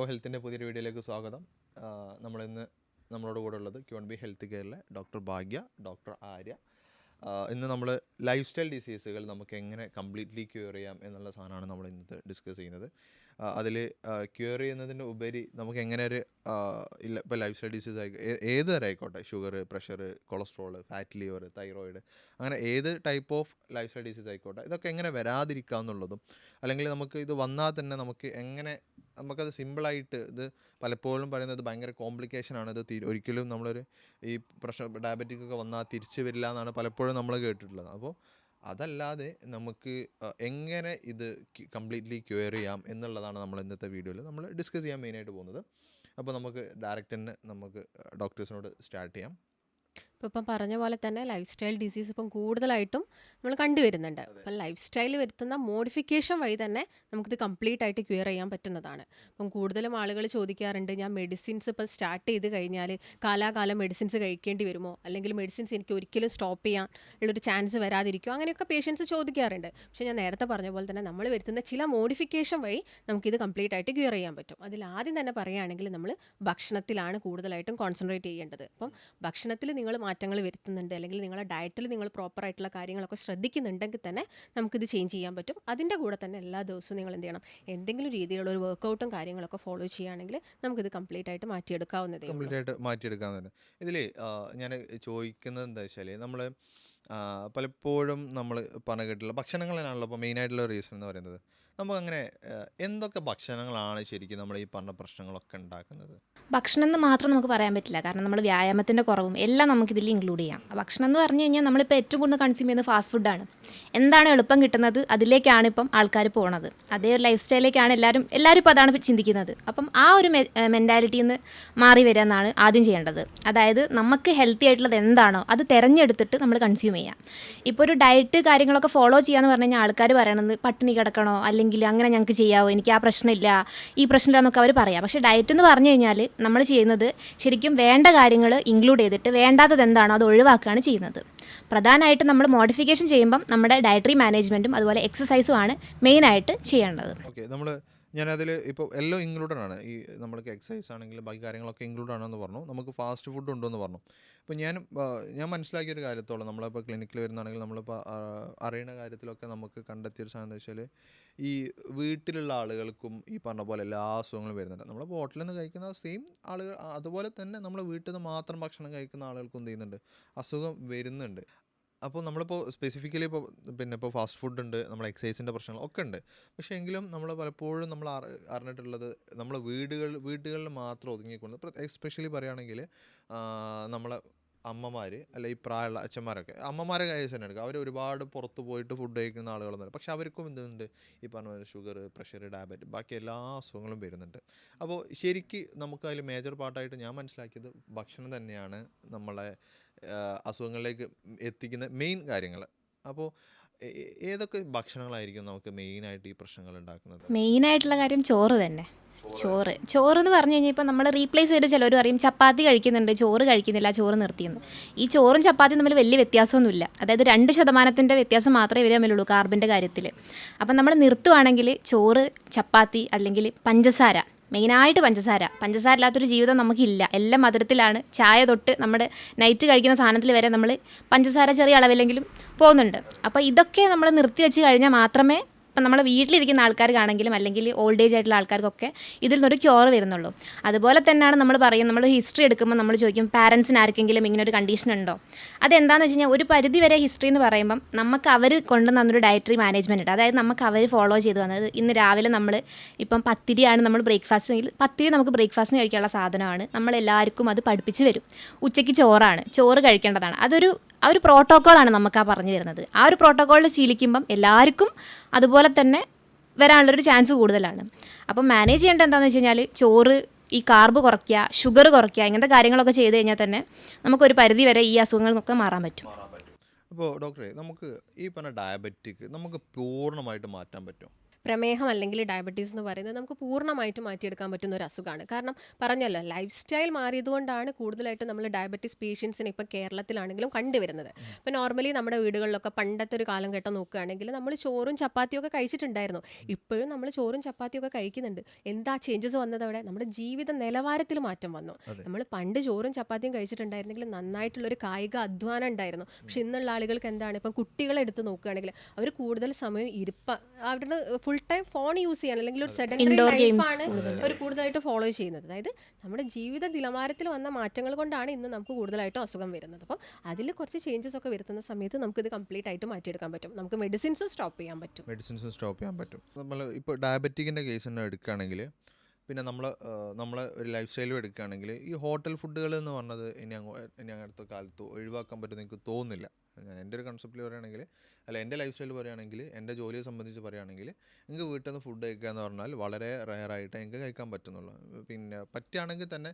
ഹെൽത്തിൻ്റെ പുതിയൊരു വീഡിയോയിലേക്ക് സ്വാഗതം. നമ്മളിന്ന് നമ്മളോട് കൂടെ ഉള്ളത് Q&B ഹെൽത്ത് കെയറിലെ ഡോക്ടർ ഭാഗ്യ, ഡോക്ടർ ആര്യ. ഇന്ന് നമ്മൾ ലൈഫ് സ്റ്റൈൽ ഡിസീസുകൾ നമുക്ക് എങ്ങനെ കംപ്ലീറ്റ്ലി ക്യൂർ ചെയ്യാം എന്നുള്ള സാധനമാണ് നമ്മൾ ഇന്നത്തെ ഡിസ്കസ് ചെയ്യുന്നത്. അതിൽ ക്യൂർ ചെയ്യുന്നതിന് ഉപരി നമുക്ക് എങ്ങനെ ഒരു ഇപ്പോൾ ലൈഫ് സ്റ്റൈൽ ഡിസീസ് ഏത് തരം ആയിക്കോട്ടെ, sugar, pressure, cholesterol, fat liver, thyroid, അങ്ങനെ ഏത് type of life style disease ആയിക്കോട്ടെ, ഇതൊക്കെ എങ്ങനെ വരാതിരിക്കുക എന്നുള്ളതും, അല്ലെങ്കിൽ നമുക്ക് ഇത് വന്നാൽ തന്നെ നമുക്ക് എങ്ങനെ നമുക്കത് സിമ്പിളായിട്ട്, ഇത് പലപ്പോഴും പറയുന്നത് ഭയങ്കര കോംപ്ലിക്കേഷനാണ്, ഇത് ഒരിക്കലും നമ്മളൊരു ഈ പ്രഷർ ഡയബറ്റിക് ഒക്കെ വന്നാൽ തിരിച്ചു വരില്ല എന്നാണ് പലപ്പോഴും നമ്മൾ കേട്ടിട്ടുള്ളത്. അപ്പോൾ അതല്ലാതെ നമുക്ക് എങ്ങനെ ഇത് കംപ്ലീറ്റ്ലി ക്യൂർ ചെയ്യാം എന്നുള്ളതാണ് നമ്മൾ ഇന്നത്തെ വീഡിയോയിൽ നമ്മൾ ഡിസ്കസ് ചെയ്യാൻ മെയിനായിട്ട് പോകുന്നത്. അപ്പോൾ നമുക്ക് ഡയറക്റ്റ് തന്നെ നമുക്ക് ഡോക്ടേഴ്സിനോട് സ്റ്റാർട്ട് ചെയ്യാം. ഇപ്പം പറഞ്ഞ പോലെ തന്നെ ലൈഫ് സ്റ്റൈൽ ഡിസീസ് ഇപ്പം കൂടുതലായിട്ടും നമ്മൾ കണ്ടുവരുന്നുണ്ട്. അപ്പം ലൈഫ് സ്റ്റൈൽ വരുത്തുന്ന മോഡിഫിക്കേഷൻ വഴി തന്നെ നമുക്കിത് കംപ്ലീറ്റ് ആയിട്ട് ക്യൂർ ചെയ്യാൻ പറ്റുന്നതാണ്. അപ്പം കൂടുതലും ആളുകൾ ചോദിക്കാറുണ്ട്, ഞാൻ മെഡിസിൻസ് ഇപ്പം സ്റ്റാർട്ട് ചെയ്ത് കഴിഞ്ഞാൽ കാലാകാലം മെഡിസിൻസ് കഴിക്കേണ്ടി വരുമോ, അല്ലെങ്കിൽ മെഡിസിൻസ് എനിക്ക് ഒരിക്കലും സ്റ്റോപ്പ് ചെയ്യാൻ ഉള്ളൊരു ചാൻസ് വരാതിരിക്കുമോ, അങ്ങനെയൊക്കെ പേഷ്യൻസ് ചോദിക്കാറുണ്ട്. പക്ഷേ ഞാൻ നേരത്തെ പറഞ്ഞ പോലെ തന്നെ നമ്മൾ വരുത്തുന്ന ചില മോഡിഫിക്കേഷൻ വഴി നമുക്കിത് കംപ്ലീറ്റ് ആയിട്ട് ക്യൂർ ചെയ്യാൻ പറ്റും. അതിൽ ആദ്യം തന്നെ പറയുകയാണെങ്കിൽ നമ്മൾ ഭക്ഷണത്തിലാണ് കൂടുതലായിട്ടും കോൺസെൻട്രേറ്റ് ചെയ്യേണ്ടത്. അപ്പം ഭക്ഷണത്തിൽ നിങ്ങൾ മാറ്റങ്ങൾ വരുത്തുന്നുണ്ട്, അല്ലെങ്കിൽ നിങ്ങളുടെ ഡയറ്റിൽ നിങ്ങൾ പ്രോപ്പറായിട്ടുള്ള കാര്യങ്ങളൊക്കെ ശ്രദ്ധിക്കുന്നുണ്ടെങ്കിൽ തന്നെ നമുക്കിത് ചേഞ്ച് ചെയ്യാൻ പറ്റും. അതിൻ്റെ കൂടെ തന്നെ എല്ലാ ദിവസവും നിങ്ങൾ എന്ത് ചെയ്യണം, എന്തെങ്കിലും രീതിയിലുള്ള ഒരു വർക്കൗട്ടും കാര്യങ്ങളൊക്കെ ഫോളോ ചെയ്യുകയാണെങ്കിൽ നമുക്കിത് കംപ്ലീറ്റ് ആയിട്ട് മാറ്റിയെടുക്കാവുന്നതാണ്. ഇതിൽ ഞാൻ ചോദിക്കുന്നത് എന്താ വെച്ചാൽ, നമ്മൾ പലപ്പോഴും നമ്മൾ പറഞ്ഞ കേട്ടില്ല ഭക്ഷണങ്ങളാണല്ലോ ഇപ്പോൾ മെയിനായിട്ടുള്ള റീസൺ എന്ന് പറയുന്നത്. നമുക്കങ്ങനെ എന്തൊക്കെ ഭക്ഷണങ്ങളാണ് ശരിക്കും നമ്മൾ ഈ പറഞ്ഞ പ്രശ്നങ്ങളൊക്കെ ഉണ്ടാക്കുന്നത്? ഭക്ഷണം എന്ന് മാത്രം നമുക്ക് പറയാൻ പറ്റില്ല, കാരണം നമ്മൾ വ്യായാമത്തിൻ്റെ കുറവും എല്ലാം നമുക്കിതിൽ ഇൻക്ലൂഡ് ചെയ്യാം. ഭക്ഷണം എന്ന് പറഞ്ഞു കഴിഞ്ഞാൽ നമ്മളിപ്പോൾ ഏറ്റവും കൂടുതൽ കൺസ്യൂം ചെയ്യുന്നത് ഫാസ്റ്റ് ഫുഡാണ്. എന്താണ് എളുപ്പം കിട്ടുന്നത് അതിലേക്കാണ് ഇപ്പം ആൾക്കാർ പോണത്. അതേ ഒരു ലൈഫ് സ്റ്റൈലിലേക്കാണ് എല്ലാവരും ഇപ്പോൾ അതാണ് ചിന്തിക്കുന്നത്. അപ്പം ആ ഒരു മെൻറ്റാലിറ്റിയിൽ നിന്ന് മാറി വരിക എന്നാണ് ആദ്യം ചെയ്യേണ്ടത്. അതായത് നമുക്ക് ഹെൽത്തി ആയിട്ടുള്ളത് എന്താണോ അത് തിരഞ്ഞെടുത്തിട്ട് നമ്മൾ കൺസ്യൂം ചെയ്യാം. ഇപ്പോൾ ഒരു ഡയറ്റ് കാര്യങ്ങളൊക്കെ ഫോളോ ചെയ്യാന്ന് പറഞ്ഞു കഴിഞ്ഞാൽ ആൾക്കാർ പറയണത് പട്ടിണി കിടക്കണോ, അല്ലെങ്കിൽ അങ്ങനെ ഞങ്ങൾക്ക് ചെയ്യാവോ, എനിക്ക് ആ പ്രശ്നമില്ല ഈ പ്രശ്നമില്ല എന്നൊക്കെ അവർ പറയാം. പക്ഷേ ഡയറ്റ് എന്ന് പറഞ്ഞു കഴിഞ്ഞാൽ നമ്മൾ ചെയ്യുന്നത് ശരിക്കും വേണ്ട കാര്യങ്ങൾ ഇൻക്ലൂഡ് ചെയ്തിട്ട് വേണ്ടാത്തത് എന്താണോ അത് ഒഴിവാക്കുകയാണ് ചെയ്യുന്നത്. പ്രധാനമായിട്ട് നമ്മൾ മോഡിഫിക്കേഷൻ ചെയ്യുമ്പം നമ്മുടെ ഡയറ്ററി മാനേജ്മെൻറ്റും അതുപോലെ എക്സസൈസും ആണ് മെയിനായിട്ട് ചെയ്യേണ്ടത്. ഓക്കെ, ഞാനതിൽ ഇപ്പോൾ എല്ലാം ഇൻക്ലൂഡഡ് ആണ്. ഈ നമ്മൾക്ക് എക്സസൈസ് ആണെങ്കിലും ബാക്കി കാര്യങ്ങളൊക്കെ ഇൻക്ലൂഡ് ആണെന്ന് പറഞ്ഞു. നമുക്ക് ഫാസ്റ്റ് ഫുഡ് ഉണ്ടെന്ന് പറഞ്ഞു. ഇപ്പോൾ ഞാൻ മനസ്സിലാക്കിയൊരു കാര്യത്തോളം, നമ്മളിപ്പോൾ ക്ലിനിക്കിൽ വരുന്നതാണെങ്കിൽ നമ്മളിപ്പോൾ അറിയുന്ന കാര്യത്തിലൊക്കെ നമുക്ക് കണ്ടെത്തിയൊരു സാധനം എന്താ വെച്ചാൽ, ഈ വീട്ടിലുള്ള ആളുകൾക്കും ഈ പറഞ്ഞ പോലെ എല്ലാ അസുഖങ്ങളും വരുന്നുണ്ട്. നമ്മൾ ഹോട്ടലിൽ നിന്ന് കഴിക്കുന്ന സെയിം ആളുകൾ, അതുപോലെ തന്നെ നമ്മൾ വീട്ടിൽ നിന്ന് മാത്രം ഭക്ഷണം കഴിക്കുന്ന ആളുകൾക്കും എന്ത് ചെയ്യുന്നുണ്ട്, അസുഖം വരുന്നുണ്ട്. അപ്പോൾ നമ്മളിപ്പോൾ സ്പെസിഫിക്കലി ഇപ്പോൾ ഫാസ്റ്റ് ഫുഡ് ഉണ്ട്, നമ്മൾ എക്സസൈസിൻ്റെ പ്രശ്നങ്ങളൊക്കെ ഉണ്ട്. പക്ഷേ എങ്കിലും നമ്മൾ പലപ്പോഴും നമ്മൾ അറിഞ്ഞിട്ടുള്ളത് നമ്മൾ വീടുകളിൽ മാത്രം ഒതുങ്ങിക്കൊണ്ട്, എസ്പെഷ്യലി പറയുകയാണെങ്കിൽ നമ്മളെ അമ്മമാർ, അല്ല ഈ പ്രായമുള്ള അച്ഛന്മാരൊക്കെ, അമ്മമാരെ കാര്യം തന്നെ എടുക്കുക, അവർ ഒരുപാട് പുറത്ത് പോയിട്ട് ഫുഡ് കഴിക്കുന്ന ആളുകളൊന്നുമില്ല. പക്ഷെ അവർക്കും എന്തുണ്ട്, ഈ പറഞ്ഞ പോലെ ഷുഗർ, പ്രഷർ, ഡയബറ്റിസ്, ബാക്കി എല്ലാ അസുഖങ്ങളും വരുന്നുണ്ട്. അപ്പോൾ ശരിക്ക് നമുക്ക് അതിൽ മേജർ പാർട്ടായിട്ട് ഞാൻ മനസ്സിലാക്കിയത് ഭക്ഷണം തന്നെയാണ് നമ്മളെ അസുഖങ്ങളിലേക്ക് എത്തിക്കുന്ന മെയിൻ കാര്യങ്ങൾ. അപ്പോൾ ഏതൊക്കെ ഭക്ഷണങ്ങളായിരിക്കും നമുക്ക് മെയിനായിട്ട് ഈ പ്രശ്നങ്ങൾ ഉണ്ടാക്കുന്നത്? മെയിനായിട്ടുള്ള കാര്യം ചോറ് തന്നെ. ചോറ് എന്ന് പറഞ്ഞു കഴിഞ്ഞാൽ ഇപ്പോൾ നമ്മൾ റീപ്ലേസ് ചെയ്ത് ചിലർ പറയും ചപ്പാത്തി കഴിക്കുന്നുണ്ട്, ചോറ് കഴിക്കുന്നില്ല, ചോറ് നിർത്തിയെന്ന്. ഈ ചോറും ചപ്പാത്തിയും തമ്മിൽ വലിയ വ്യത്യാസമൊന്നുമില്ല. അതായത് 2% വ്യത്യാസം മാത്രമേ ഇവർ തമ്മിലുള്ളൂ കാർബിൻ്റെ കാര്യത്തിൽ. അപ്പം നമ്മൾ നിർത്തുവാണെങ്കിൽ ചോറ്, ചപ്പാത്തി, അല്ലെങ്കിൽ പഞ്ചസാര, മെയിനായിട്ട് പഞ്ചസാര ഇല്ലാത്തൊരു ജീവിതം നമുക്കില്ല. എല്ലാം മധുരത്തിലാണ്. ചായ തൊട്ട് നമ്മുടെ നൈറ്റ് കഴിക്കുന്ന സാധനത്തിൽ വരെ നമ്മൾ പഞ്ചസാര ചെറിയ അളവിലെങ്കിലും പോകുന്നുണ്ട്. അപ്പോൾ ഇതൊക്കെ നമ്മൾ നിർത്തി വെച്ച് കഴിഞ്ഞാൽ മാത്രമേ ഇപ്പം നമ്മൾ വീട്ടിലിരിക്കുന്ന ആൾക്കാർക്കാണെങ്കിലും അല്ലെങ്കിൽ ഓൾഡ് ഏജ് ആയിട്ടുള്ള ആൾക്കാർക്കൊക്കെ ഇതിൽ നിന്നൊരു ക്യൂർ വരുന്നുള്ളൂ. അതുപോലെ തന്നെയാണ് നമ്മൾ പറയും, നമ്മൾ ഹിസ്റ്ററി എടുക്കുമ്പോൾ നമ്മൾ ചോദിക്കും പാരൻസിന് ആർക്കെങ്കിലും ഇങ്ങനെ ഒരു കണ്ടീഷൻ ഉണ്ടോ. അതെന്താണെന്ന് വെച്ച് കഴിഞ്ഞാൽ ഒരു പരിധി വരെ ഹിസ്റ്ററി എന്ന് പറയുമ്പം നമുക്ക് അവർ കൊണ്ടുവന്നൊരു ഡയറ്ററി മാനേജ്മെൻറ്റ് ഉണ്ട്. അതായത് നമുക്ക് അവർ ഫോളോ ചെയ്ത് വന്നത്, ഇന്ന് രാവിലെ നമ്മൾ ഇപ്പം പത്തിരിയാണ് നമ്മൾ ബ്രേക്ക്ഫാസ്റ്റിനെങ്കിൽ പത്തിരി നമുക്ക് ബ്രേക്ക്ഫാസ്റ്റിന് കഴിക്കാനുള്ള സാധനമാണ്, നമ്മളെല്ലാവർക്കും അത് പഠിപ്പിച്ച് വരും. ഉച്ചയ്ക്ക് ചോറ് കഴിക്കേണ്ടതാണ്. ആ ഒരു പ്രോട്ടോക്കോളാണ് നമുക്ക് പറഞ്ഞു വരുന്നത്. ആ ഒരു പ്രോട്ടോക്കോളിൽ ശീലിക്കുമ്പം എല്ലാവർക്കും അതുപോലെ തന്നെ വരാനുള്ളൊരു ചാൻസ് കൂടുതലാണ്. അപ്പം മാനേജ് ചെയ്യേണ്ടത് എന്താണെന്ന് വെച്ച് കഴിഞ്ഞാൽ ചോറ്, ഈ കാർബ് കുറയ്ക്കുക, ഷുഗർ കുറയ്ക്കുക, ഇങ്ങനത്തെ കാര്യങ്ങളൊക്കെ ചെയ്ത് കഴിഞ്ഞാൽ തന്നെ നമുക്കൊരു പരിധി വരെ ഈ അസുഖങ്ങളിൽ നിന്നൊക്കെ മാറാൻ പറ്റും. അപ്പോൾ ഡോക്ടറെ, നമുക്ക് ഈ പറഞ്ഞ ഡയബറ്റിക് നമുക്ക് പൂർണ്ണമായിട്ട് മാറ്റാൻ പറ്റും? പ്രമേഹം അല്ലെങ്കിൽ ഡയബറ്റീസ് എന്ന് പറയുന്നത് നമുക്ക് പൂർണ്ണമായിട്ട് മാറ്റിയെടുക്കാൻ പറ്റുന്ന ഒരു അസുഖമാണ്. കാരണം പറഞ്ഞല്ലോ, ലൈഫ് സ്റ്റൈൽ മാറിയതുകൊണ്ടാണ് കൂടുതലായിട്ട് നമ്മൾ ഡയബറ്റീസ് പേഷ്യൻസിനെ ഇപ്പോൾ കേരളത്തിലാണെങ്കിലും കണ്ടുവരുന്നത്. ഇപ്പോൾ നോർമലി നമ്മുടെ വീടുകളിലൊക്കെ പണ്ടത്തെ ഒരു കാലഘട്ടം നോക്കുകയാണെങ്കിൽ നമ്മൾ ചോറും ചപ്പാത്തിയും ഒക്കെ കഴിച്ചിട്ടുണ്ടായിരുന്നു. ഇപ്പോഴും നമ്മൾ ചോറും ചപ്പാത്തിയും ഒക്കെ കഴിക്കുന്നുണ്ട്. എന്താ ചേഞ്ചസ് വന്നത് അവിടെ? നമ്മുടെ ജീവിത നിലവാരത്തിൽ മാറ്റം വന്നു. നമ്മൾ പണ്ട് ചോറും ചപ്പാത്തിയും കഴിച്ചിട്ടുണ്ടായിരുന്നെങ്കിൽ നന്നായിട്ടുള്ളൊരു കായിക അധ്വാനം ഉണ്ടായിരുന്നു. പക്ഷെ ഇന്നുള്ള ആളുകൾക്ക് എന്താണ്, ഇപ്പം കുട്ടികളെ എടുത്ത് നോക്കുകയാണെങ്കിൽ അവർ കൂടുതൽ സമയം അവരുടെ ഫുൾ ടൈം ഫോൺ യൂസ് ചെയ്യണം, അല്ലെങ്കിൽ ഒരു സെഡൻറ്ററി ലൈഫാണ് അവർ കൂടുതലായിട്ട് ഫോളോ ചെയ്യുന്നത്. അതായത് നമ്മുടെ ജീവിത നിലവാരത്തിൽ വന്ന മാറ്റങ്ങൾ കൊണ്ടാണ് ഇന്ന് നമുക്ക് കൂടുതലായിട്ടും അസുഖം വരുന്നത്. അപ്പം അതിൽ കുറച്ച് ചേഞ്ചസ് ഒക്കെ വരുത്തുന്ന സമയത്ത് നമുക്കിത് കംപ്ലീറ്റ് ആയിട്ട് മാറ്റിയെടുക്കാൻ പറ്റും. നമുക്ക് മെഡിസിൻസും സ്റ്റോപ്പ് ചെയ്യാൻ പറ്റും. നമ്മൾ ഇപ്പോൾ ഡയബറ്റിക്കിൻ്റെ കേസ് തന്നെ എടുക്കുകയാണെങ്കിൽ, പിന്നെ നമ്മൾ ഒരു ലൈഫ് സ്റ്റൈലും എടുക്കുകയാണെങ്കിൽ, ഈ ഹോട്ടൽ ഫുഡുകൾ എന്ന് പറഞ്ഞത് ഇനി അങ്ങനത്തെ കാലത്ത് ഒഴിവാക്കാൻ പറ്റുമെന്ന് എനിക്ക് തോന്നുന്നില്ല. ഞാൻ എൻ്റെ ഒരു കൺസെപ്റ്റിൽ പറയുകയാണെങ്കിൽ, എൻ്റെ ലൈഫ് സ്റ്റൈൽ പറയുകയാണെങ്കിൽ, എൻ്റെ ജോലിയെ സംബന്ധിച്ച് പറയുകയാണെങ്കിൽ, എനിക്ക് വീട്ടിൽ നിന്ന് ഫുഡ് കഴിക്കുക എന്ന് പറഞ്ഞാൽ വളരെ റെയറായിട്ട് എനിക്ക് കഴിക്കാൻ പറ്റുന്നുള്ളൂ. പിന്നെ പറ്റുകയാണെങ്കിൽ തന്നെ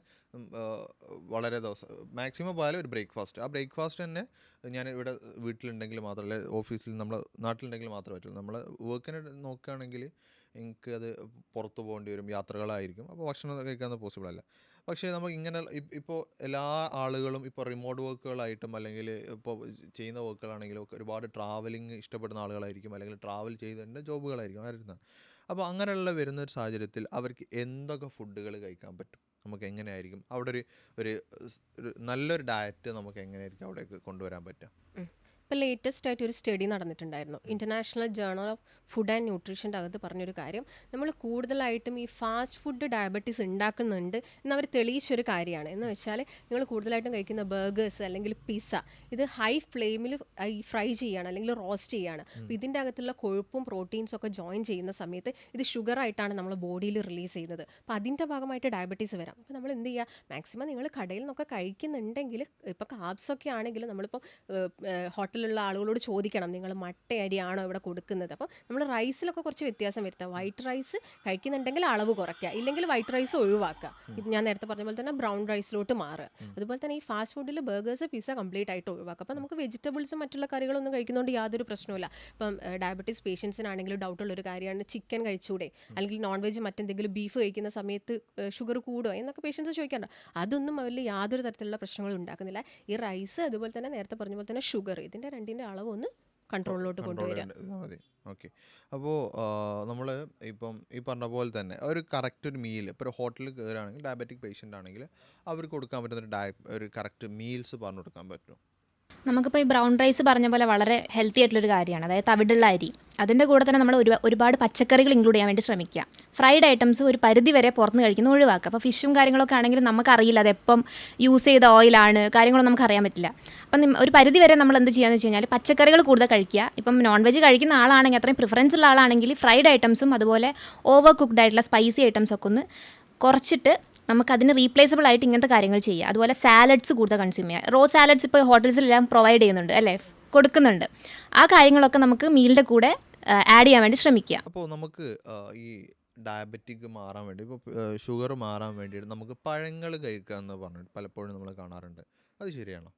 വളരെ ദിവസം മാക്സിമം പോയാലും ഒരു ബ്രേക്ക്ഫാസ്റ്റ്, ആ ബ്രേക്ക്ഫാസ്റ്റ് തന്നെ ഞാൻ ഇവിടെ വീട്ടിലുണ്ടെങ്കിൽ മാത്രമല്ല, ഓഫീസിൽ നമ്മൾ നാട്ടിലുണ്ടെങ്കിൽ മാത്രമേ പറ്റുള്ളൂ. നമ്മൾ വർക്കിന് നോക്കുകയാണെങ്കിൽ എനിക്കത് പുറത്ത് പോകേണ്ടി വരും, യാത്രകളായിരിക്കും, അപ്പോൾ ഭക്ഷണം കഴിക്കാൻ പോസിബിൾ അല്ല. പക്ഷേ നമുക്ക് ഇങ്ങനെ ഇപ്പോൾ എല്ലാ ആളുകളും ഇപ്പോൾ റിമോട്ട് വർക്കുകളായിട്ടും അല്ലെങ്കിൽ ഇപ്പോൾ ചെയ്യുന്ന വർക്കുകളാണെങ്കിലും ഒക്കെ ഒരുപാട് ട്രാവലിംഗ് ഇഷ്ടപ്പെടുന്ന ആളുകളായിരിക്കും, അല്ലെങ്കിൽ ട്രാവൽ ചെയ്തതിൻ്റെ ജോബുകളായിരിക്കും വരുന്നത്. അപ്പോൾ അങ്ങനെയുള്ള വരുന്ന ഒരു സാഹചര്യത്തിൽ അവർക്ക് എന്തൊക്കെ ഫുഡുകൾ കഴിക്കാൻ പറ്റും, നമുക്ക് എങ്ങനെയായിരിക്കും അവിടെ ഒരു നല്ലൊരു ഡയറ്റ് നമുക്ക് എങ്ങനെയായിരിക്കും അവിടേക്ക് കൊണ്ടുവരാൻ പറ്റുക? ഇപ്പോൾ ലേറ്റസ്റ്റ് ആയിട്ട് ഒരു സ്റ്റഡി നടന്നിട്ടുണ്ടായിരുന്നു. International journal of food and ന്യൂട്രീഷൻ്റെ അകത്ത് പറഞ്ഞൊരു കാര്യം, നമ്മൾ കൂടുതലായിട്ടും ഈ ഫാസ്റ്റ് ഫുഡ് ഡയബറ്റീസ് ഉണ്ടാക്കുന്നുണ്ട് എന്നവർ തെളിയിച്ചൊരു കാര്യമാണ്. എന്ന് വെച്ചാൽ നിങ്ങൾ കൂടുതലായിട്ടും കഴിക്കുന്ന ബർഗേഴ്സ് അല്ലെങ്കിൽ പിസ്സ, ഇത് ഹൈ ഫ്ലെയിമിൽ ഈ ഫ്രൈ ചെയ്യുകയാണ് അല്ലെങ്കിൽ റോസ്റ്റ് ചെയ്യുകയാണ്. അപ്പോൾ ഇതിൻ്റെ അകത്തുള്ള കൊഴുപ്പും പ്രോട്ടീൻസും ഒക്കെ ജോയിൻ ചെയ്യുന്ന സമയത്ത് ഇത് ഷുഗറായിട്ടാണ് നമ്മുടെ ബോഡിയിൽ റിലീസ് ചെയ്യുന്നത്. അപ്പോൾ അതിൻ്റെ ഭാഗമായിട്ട് ഡയബറ്റീസ് വരാം. അപ്പോൾ നമ്മൾ എന്ത് ചെയ്യുക, മാക്സിമം നിങ്ങൾ കടയിൽ നിന്നൊക്കെ കഴിക്കുന്നുണ്ടെങ്കിൽ, ഇപ്പോൾ കാബ്സൊക്കെ ആണെങ്കിൽ നമ്മളിപ്പോൾ ഹോട്ടലിലുള്ള ആളുകളോട് ചോദിക്കണം, നിങ്ങൾ മട്ട അരിയാണോ ഇവിടെ കൊടുക്കുന്നത്. അപ്പോൾ നമ്മൾ റൈസിലൊക്കെ കുറച്ച് വ്യത്യാസം വരുത്തുക. വൈറ്റ് റൈസ് കഴിക്കുന്നുണ്ടെങ്കിൽ അളവ് കുറയ്ക്കുക, ഇല്ലെങ്കിൽ വൈറ്റ് റൈസ് ഒഴിവാക്കുക. ഇപ്പം ഞാൻ നേരത്തെ പറഞ്ഞ പോലെ തന്നെ ബ്രൗൺ റൈസിലോട്ട് മാറുക. അതുപോലെ തന്നെ ഈ ഫാസ്റ്റ് ഫുഡിൽ ബർഗേഴ്സ് പിസ്സ കംപ്ലീറ്റ് ആയിട്ട് ഒഴിവാക്കുക. അപ്പോൾ നമുക്ക് വെജിറ്റബിൾസും മറ്റുള്ള കറികളൊന്നും കഴിക്കുന്നതുകൊണ്ട് യാതൊരു പ്രശ്നമില്ല. ഇപ്പം ഡയബറ്റീസ് പേഷ്യൻസിനാണെങ്കിലും ഡൗട്ടുള്ളൊരു കാര്യമാണ്, ചിക്കൻ കഴിച്ചൂടെ, അല്ലെങ്കിൽ നോൺ വെജ് മറ്റെന്തെങ്കിലും ബീഫ് കഴിക്കുന്ന സമയത്ത് ഷുഗർ കൂടുമോ എന്നൊക്കെ പേഷ്യൻസ് ചോദിക്കാറുണ്ട്. അതൊന്നും അവരിൽ യാതൊരു തരത്തിലുള്ള പ്രശ്നങ്ങളും ഉണ്ടാക്കുന്നില്ല. ഈ റൈസ് അതുപോലെ തന്നെ നേരത്തെ പറഞ്ഞ പോലെ തന്നെ ഷുഗർ, ഇതിൻ്റെ രണ്ടിൻ്റെ അളവ് ഒന്ന് കൺട്രോളിലോട്ട് കൊണ്ടുവരാം. മതി. ഓക്കെ. അപ്പോൾ നമ്മൾ ഇപ്പം ഈ പറഞ്ഞ പോലെ തന്നെ ഒരു കറക്റ്റ് ഒരു മീൽ, ഇപ്പോൾ ഒരു ഹോട്ടലിൽ കയറുകയാണെങ്കിൽ ഡയബറ്റിക് പേഷ്യൻ്റ് ആണെങ്കിൽ അവർക്ക് കൊടുക്കാൻ പറ്റുന്ന ഒരു കറക്റ്റ് മീൽസ് പറഞ്ഞു കൊടുക്കാൻ പറ്റും. നമുക്കിപ്പോൾ ഈ ബ്രൗൺ റൈസ് പറഞ്ഞ പോലെ വളരെ ഹെൽത്തി ആയിട്ടുള്ളൊരു കാര്യമാണ്. അതായത് തവിടുള്ള അരി, അതിൻ്റെ കൂടെ തന്നെ നമ്മൾ ഒരുപാട് പച്ചക്കറികൾ ഇൻക്ലൂഡ് ചെയ്യാൻ വേണ്ടി ശ്രമിക്കുക. ഫ്രൈഡ് ഐറ്റംസ് ഒരു പരിധി വരെ പുറത്തുനിന്ന് കഴിക്കുന്നത് ഒഴിവാക്കുക. അപ്പോൾ ഫിഷും കാര്യങ്ങളൊക്കെ ആണെങ്കിൽ നമുക്കറിയില്ല അതെപ്പം യൂസ് ചെയ്ത ഓയിലാണ്, കാര്യങ്ങളൊന്നും നമുക്കറിയാൻ പറ്റില്ല. അപ്പം ഒരു പരിധി വരെ നമ്മൾ എന്ത് ചെയ്യുകയെന്ന് വെച്ച് കഴിഞ്ഞാൽ പച്ചക്കറികൾ കൂടുതൽ കഴിക്കുക. ഇപ്പം നോൺ വെജ് കഴിക്കുന്ന ആളാണെങ്കിൽ, അത്രയും പ്രിഫറൻസ് ഉള്ള ആളാണെങ്കിൽ ഫ്രൈഡ് ഐറ്റംസും അതുപോലെ ഓവർ കുക്ക്ഡ് ആയിട്ടുള്ള സ്പൈസി ഐറ്റംസൊക്കെ ഒന്ന് കുറച്ചിട്ട് നമുക്കതിന് റീപ്ലേസബിൾ ആയിട്ട് ഇങ്ങനത്തെ കാര്യങ്ങൾ ചെയ്യുക. അതുപോലെ സാലഡ്സ് കൂടുതൽ കൺസ്യൂം ചെയ്യുക. റോ സാലഡ്സ് ഇപ്പോൾ ഹോട്ടൽസിലെല്ലാം പ്രൊവൈഡ് ചെയ്യുന്നുണ്ട്, അല്ലേ, കൊടുക്കുന്നുണ്ട്. ആ കാര്യങ്ങളൊക്കെ നമുക്ക് മീലിൻ്റെ കൂടെ ആഡ് ചെയ്യാൻ വേണ്ടി ശ്രമിക്കുക. അപ്പോൾ നമുക്ക് ഈ ഡയബറ്റിക് മാറാൻ വേണ്ടി, ഇപ്പോൾ ഷുഗർ മാറാൻ വേണ്ടിയിട്ട് നമുക്ക് പഴങ്ങൾ കഴിക്കുക എന്ന് പറഞ്ഞിട്ട് പലപ്പോഴും നമ്മൾ കാണാറുണ്ട്. അത് ശരിയാണോ?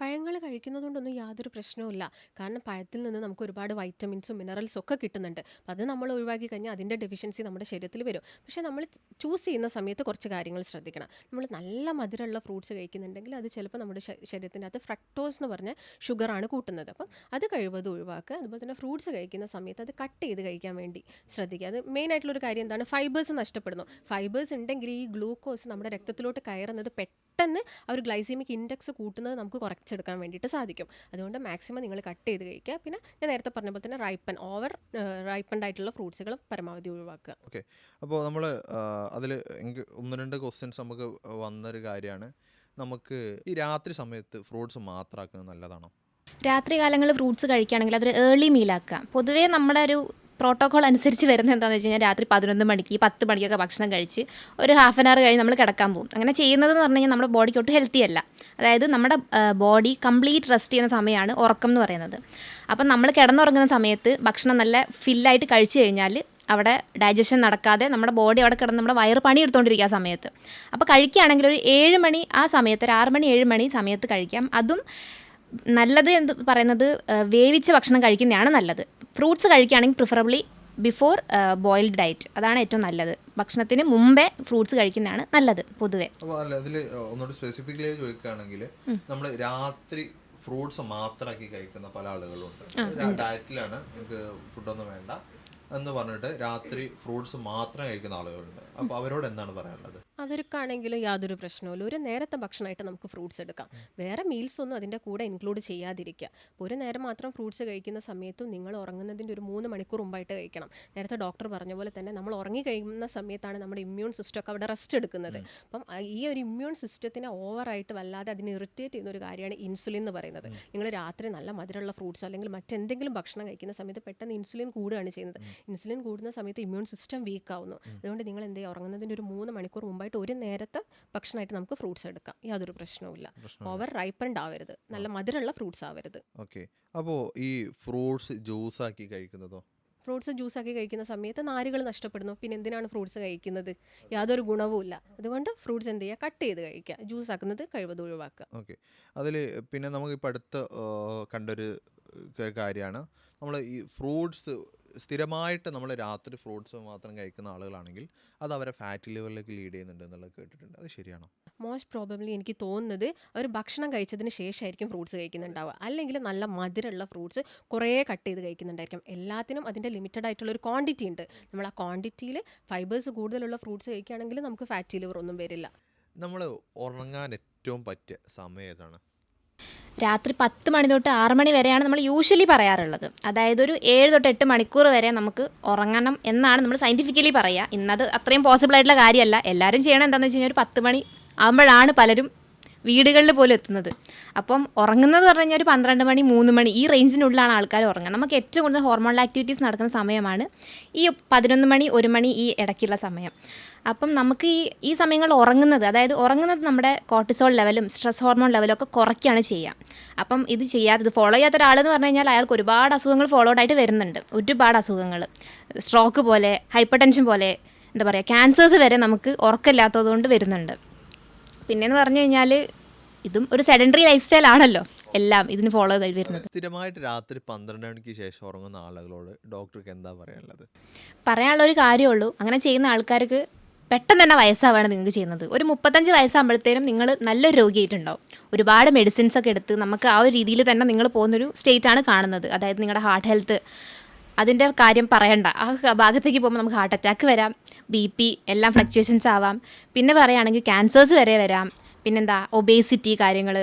പഴങ്ങൾ കഴിക്കുന്നതുകൊണ്ടൊന്നും യാതൊരു പ്രശ്നവുമില്ല. കാരണം പഴത്തിൽ നിന്ന് നമുക്ക് ഒരുപാട് വൈറ്റമിൻസും മിനറൽസും ഒക്കെ കിട്ടുന്നുണ്ട്. അപ്പോൾ അത് നമ്മൾ ഒഴിവാക്കി കഴിഞ്ഞാൽ അതിൻ്റെ ഡെഫിഷ്യൻസി നമ്മുടെ ശരീരത്തിൽ വരും. പക്ഷേ നമ്മൾ ചൂസ് ചെയ്യുന്ന സമയത്ത് കുറച്ച് കാര്യങ്ങൾ ശ്രദ്ധിക്കണം. നമ്മൾ നല്ല മധുരമുള്ള ഫ്രൂട്ട്സ് കഴിക്കുന്നുണ്ടെങ്കിൽ അത് ചിലപ്പോൾ നമ്മുടെ ശരീരത്തിൻ്റെ അകത്ത് ഫ്രക്ടോസ് എന്ന് പറഞ്ഞ ഷുഗറാണ് കൂട്ടുന്നത്. അപ്പം അത് കഴിവതും ഒഴിവാക്കുക. അതുപോലെ തന്നെ ഫ്രൂട്ട്സ് കഴിക്കുന്ന സമയത്ത് അത് കട്ട് ചെയ്ത് കഴിക്കാൻ വേണ്ടി ശ്രദ്ധിക്കുക. അത് മെയിനായിട്ടുള്ളൊരു കാര്യം എന്താണ്, ഫൈബേഴ്സ് നഷ്ടപ്പെടുന്നു. ഫൈബേഴ്സ് ഉണ്ടെങ്കിൽ ഈ ഗ്ലൂക്കോസ് നമ്മുടെ രക്തത്തിലോട്ട് കയറുന്നത് പെട്ടെന്ന് ആ ഒരു ഗ്ലൈസീമിക് ഇൻഡെക്സ് കൂട്ടുന്നത് നമുക്ക് കുറച്ചെടുക്കാൻ വേണ്ടിയിട്ട് സാധിക്കും. അതുകൊണ്ട് മാക്സിമം നിങ്ങൾ കട്ട് ചെയ്ത് കഴിക്കുക. പിന്നെ ഞാൻ നേരത്തെ പറഞ്ഞ പോലെ തന്നെ റൈപ്പൻഡ് ആയിട്ടുള്ള ഫ്രൂട്ട്സുകൾ പരമാവധി ഒഴിവാക്കുക. ഓക്കെ. അപ്പോൾ നമ്മൾ അതിൽ എനിക്ക് 1-2 ക്വസ്റ്റ്യൻസ് നമുക്ക് വന്നൊരു കാര്യമാണ്, നമുക്ക് ഈ രാത്രി സമയത്ത് ഫ്രൂട്ട്സ് മാത്രമാക്കുന്നത് നല്ലതാണോ? രാത്രി കാലങ്ങളിൽ ഫ്രൂട്ട്സ് കഴിക്കുകയാണെങ്കിൽ അതൊരു ഏർലി മീലാക്കുക. പൊതുവേ നമ്മുടെ ഒരു പ്രോട്ടോക്കോൾ അനുസരിച്ച് വരുന്നത് എന്താണെന്ന് വെച്ച് കഴിഞ്ഞാൽ രാത്രി 11 മണിക്ക് 10 മണിക്കൊക്കെ ഭക്ഷണം കഴിച്ച് ഒരു ഹാഫ് ആൻ അവർ കഴിഞ്ഞ് നമ്മൾ കിടക്കാൻ പോകും. അങ്ങനെ ചെയ്യുന്നതെന്ന് പറഞ്ഞു കഴിഞ്ഞാൽ നമ്മുടെ ബോഡിക്ക് ഒട്ടും ഹെൽത്തി അല്ല. അതായത് നമ്മുടെ ബോഡി കംപ്ലീറ്റ് റെസ്റ്റ് ചെയ്യുന്ന സമയമാണ് ഉറക്കം എന്ന് പറയുന്നത്. അപ്പം നമ്മൾ കിടന്നുറങ്ങുന്ന സമയത്ത് ഭക്ഷണം നല്ല ഫില്ലായിട്ട് കഴിച്ചു കഴിഞ്ഞാൽ അവിടെ ഡൈജഷൻ നടക്കാതെ നമ്മുടെ ബോഡി അവിടെ കിടന്ന് നമ്മുടെ വയറ് പണിയെടുത്തുകൊണ്ടിരിക്കുക ആ സമയത്ത്. അപ്പോൾ കഴിക്കുകയാണെങ്കിൽ ഒരു 7 മണി ആ സമയത്ത്, ഒരു 6 മണി 7 മണി സമയത്ത് കഴിക്കാം. അതും നല്ലത് എന്ന് പറയുന്നത് വേവിച്ച ഭക്ഷണം കഴിക്കുന്നതാണ് നല്ലത്. ഫ്രൂട്ട്സ് കഴിക്കുകയാണെങ്കിൽ പ്രിഫറബിളി ബിഫോർ ബോയിൽഡ് ഡയറ്റ്. അതാണ് ഏറ്റവും നല്ലത്. ഭക്ഷണത്തിന് മുമ്പേ ഫ്രൂട്ട്സ് കഴിക്കുന്നതാണ് നല്ലത് പൊതുവെ. അപ്പോൾ അല്ല അതിൽ ഒന്നുകൂടി സ്പെസിഫിക്കലി ചോദിക്കുകയാണെങ്കിൽ നമ്മൾ രാത്രി ഫ്രൂട്ട്സ് മാത്രമാക്കി കഴിക്കുന്ന പല ആളുകളുണ്ട്. ഡയറ്റിലാണ്, എനിക്ക് ഫുഡൊന്നും വേണ്ട എന്ന് പറഞ്ഞിട്ട് രാത്രി ഫ്രൂട്ട്സ് മാത്രം കഴിക്കുന്ന ആളുകളുണ്ട്. അപ്പോൾ അവരോട് എന്താണ് പറയാനുള്ളത്? അവർക്കാണെങ്കിലും യാതൊരു പ്രശ്നവുമില്ല. ഒരു നേരത്തെ ഭക്ഷണമായിട്ട് നമുക്ക് ഫ്രൂട്ട്സ് എടുക്കാം. വേറെ മീൽസ് ഒന്നും അതിൻ്റെ കൂടെ ഇൻക്ലൂഡ് ചെയ്യാതിരിക്കുക. അപ്പോൾ ഒരു നേരം മാത്രം ഫ്രൂട്ട്സ് കഴിക്കുന്ന സമയത്തും നിങ്ങൾ ഉറങ്ങുന്നതിൻ്റെ ഒരു 3 മണിക്കൂർ മുമ്പായിട്ട് കഴിക്കണം. നേരത്തെ ഡോക്ടർ പറഞ്ഞ പോലെ തന്നെ നമ്മൾ ഉറങ്ങി കഴിയുന്ന സമയത്താണ് നമ്മുടെ ഇമ്മ്യൂൺ സിസ്റ്റം ഒക്കെ അവിടെ റെസ്റ്റ് എടുക്കുന്നത്. അപ്പം ഈ ഒരു ഇമ്മ്യൂൺ സിസ്റ്റത്തിനെ ഓവറായിട്ട് വല്ലാതെ അതിനെ ഇറിറ്റേറ്റ് ചെയ്യുന്ന ഒരു കാര്യമാണ് ഇൻസുലിൻ എന്ന് പറയുന്നത്. നിങ്ങൾ രാത്രി നല്ല മധുരമുള്ള ഫ്രൂട്ട്സോ അല്ലെങ്കിൽ മറ്റെന്തെങ്കിലും ഭക്ഷണം കഴിക്കുന്ന സമയത്ത് പെട്ടെന്ന് ഇൻസുലിൻ കൂടുകയാണ് ചെയ്യുന്നത്. ഇൻസുലിൻ കൂടുന്ന സമയത്ത് ഇമ്മ്യൂൺ സിസ്റ്റം വീക്ക് ആവുന്നു. അതുകൊണ്ട് നിങ്ങൾ എന്ത് ചെയ്യുക, ഉറങ്ങുന്നതിൻ്റെ ഒരു 3 മണിക്കൂർ മുമ്പായിട്ട് ഒരു നേരത്തെ ഭക്ഷണമായിട്ട് നമുക്ക് ഫ്രൂട്ട്സ് എടുക്കാം. യാതൊരു പ്രശ്നവുമില്ല. ഓവർ റൈപ്പൻഡ് ആവരുത്, നല്ല മധുരമുള്ള ഫ്രൂട്ട്സ് ആവരുത്. ഓക്കെ. അപ്പോൾ ഈ ഫ്രൂട്ട്സ് ജ്യൂസ് ആക്കി കഴിക്കുന്നതോ? ഫ്രൂട്ട്സ് ജ്യൂസാക്കി കഴിക്കുന്ന സമയത്ത് നാരുകൾ നഷ്ടപ്പെടുന്നു. പിന്നെ എന്തിനാണ് ഫ്രൂട്ട്സ് കഴിക്കുന്നത്? യാതൊരു ഗുണവുമില്ല. അതുകൊണ്ട് ഫ്രൂട്ട്സ് എന്ത് ചെയ്യുക, കട്ട് ചെയ്ത് കഴിക്കുക. ജ്യൂസ് ആക്കുന്നത് കഴിവതും ഒഴിവാക്കുക. ഓക്കെ. അതിൽ പിന്നെ നമുക്കിപ്പോൾ അടുത്ത് കണ്ടൊരു കാര്യമാണ്, നമ്മൾ ഈ ഫ്രൂട്ട്സ് സ്ഥിരമായിട്ട് നമ്മൾ രാത്രി ഫ്രൂട്ട്സ് മാത്രം കഴിക്കുന്ന ആളുകളാണെങ്കിൽ അത് അവരെ ഫാറ്റി ലിവറിലേക്ക് ലീഡ് ചെയ്യുന്നുണ്ട് എന്നുള്ളത് കേട്ടിട്ടുണ്ട്. അത് ശരിയാണോ? മോസ്റ്റ് പ്രോബബ്ലി എനിക്ക് തോന്നുന്നത് അവർ ഭക്ഷണം കഴിച്ചതിന് ശേഷമായിരിക്കും ഫ്രൂട്ട്സ് കഴിക്കുന്നുണ്ടാവുക. അല്ലെങ്കിൽ നല്ല മധുരമുള്ള ഫ്രൂട്ട്സ് കുറേ കട്ട് ചെയ്ത് കഴിക്കുന്നുണ്ടായിരിക്കും. എല്ലാത്തിനും അതിൻ്റെ ലിമിറ്റഡ് ആയിട്ടുള്ള ഒരു ക്വാണ്ടിറ്റി ഉണ്ട്. നമ്മൾ ആ ക്വാണ്ടിറ്റിയിൽ ഫൈബേഴ്സ് കൂടുതലുള്ള ഫ്രൂട്ട്സ് കഴിക്കുകയാണെങ്കിൽ നമുക്ക് ഫാറ്റി ലിവർ ഒന്നും വരില്ല. നമ്മൾ ഉറങ്ങാൻ ഏറ്റവും പറ്റിയ സമയം ഏതാണ്? രാത്രി 10 മണി തൊട്ട് 6 മണി വരെയാണ് നമ്മൾ യൂഷ്വലി പറയാറുള്ളത്. അതായത് ഒരു 7 തൊട്ട് 8 മണിക്കൂർ വരെ നമുക്ക് ഉറങ്ങണം എന്നാണ് നമ്മൾ സയൻറ്റിഫിക്കലി പറയുക. ഇന്നത് അത്രയും പോസിബിൾ ആയിട്ടുള്ള കാര്യമല്ല. എല്ലാവരും ചെയ്യണം എന്താണെന്ന് വെച്ച് കഴിഞ്ഞാൽ ഒരു 10 മണി ആകുമ്പോഴാണ് പലരും വീടുകളിൽ പോലും എത്തുന്നത്. അപ്പം ഉറങ്ങുന്നത് പറഞ്ഞു കഴിഞ്ഞാൽ ഒരു 12 മണി 3 മണി ഈ റേഞ്ചിനുള്ളിലാണ് ആൾക്കാർ ഉറങ്ങുക. നമുക്ക് ഏറ്റവും കൂടുതൽ ഹോർമോണൽ ആക്ടിവിറ്റീസ് നടക്കുന്ന സമയമാണ് ഈ 11 മണി 1 മണി ഈ ഇടയ്ക്കുള്ള സമയം. അപ്പം നമുക്ക് ഈ സമയങ്ങളിൽ ഉറങ്ങുന്നത് നമ്മുടെ കോർട്ടിസോൾ ലെവലും സ്ട്രെസ് ഹോർമോൺ ലെവലും ഒക്കെ കുറയ്ക്കുകയാണ് ചെയ്യുക. അപ്പം ഇത് ഫോളോ ചെയ്യാത്ത ഒരാളെന്ന് പറഞ്ഞു കഴിഞ്ഞാൽ അയാൾക്ക് ഒരുപാട് അസുഖങ്ങൾ ഫോളോഡ് ആയിട്ട് വരുന്നുണ്ട്. ഒരുപാട് അസുഖങ്ങൾ, സ്ട്രോക്ക് പോലെ, ഹൈപ്പർ ടെൻഷൻ പോലെ, എന്താ പറയുക, ക്യാൻസേഴ്സ് വരെ നമുക്ക് ഉറക്കമില്ലാത്തതുകൊണ്ട് വരുന്നുണ്ട്. പിന്നെയെന്ന് പറഞ്ഞു കഴിഞ്ഞാൽ ഇതും ഒരു സെഡൻഡറി ലൈഫ് സ്റ്റൈൽ ആണല്ലോ എല്ലാം ഇതിന് ഫോളോ ചെയ്ത് വരുന്നത്. സ്ഥിരമായിട്ട് രാത്രി 12 മണിക്ക് ശേഷം ഉറങ്ങുന്ന ആളുകളോട് ഡോക്ടർക്ക് എന്താ പറയാനുള്ളത്? പറയാനുള്ള ഒരു കാര്യമുള്ളൂ, അങ്ങനെ ചെയ്യുന്ന ആൾക്കാർക്ക് പെട്ടെന്ന് തന്നെ വയസ്സാവാണ് നിങ്ങൾക്ക് ചെയ്യുന്നത്. ഒരു 35 വയസ്സാകുമ്പോഴത്തേനും നിങ്ങൾ നല്ലൊരു രോഗിയായിട്ടുണ്ടാവും. ഒരുപാട് മെഡിസിൻസ് ഒക്കെ എടുത്ത് നമുക്ക് ആ ഒരു രീതിയിൽ തന്നെ നിങ്ങൾ പോകുന്നൊരു സ്റ്റേറ്റാണ് കാണുന്നത്. അതായത് നിങ്ങളുടെ ഹാർട്ട് ഹെൽത്ത്, അതിൻ്റെ കാര്യം പറയണ്ട. ആ ഭാഗത്തേക്ക് പോകുമ്പോൾ നമുക്ക് ഹാർട്ട് അറ്റാക്ക് വരാം, BP എല്ലാം ഫ്ലക്ച്വേഷൻസ് ആവാം. പിന്നെ പറയുകയാണെങ്കിൽ ക്യാൻസേഴ്സ് വരെ വരാം. പിന്നെന്താ, ഒബേസിറ്റി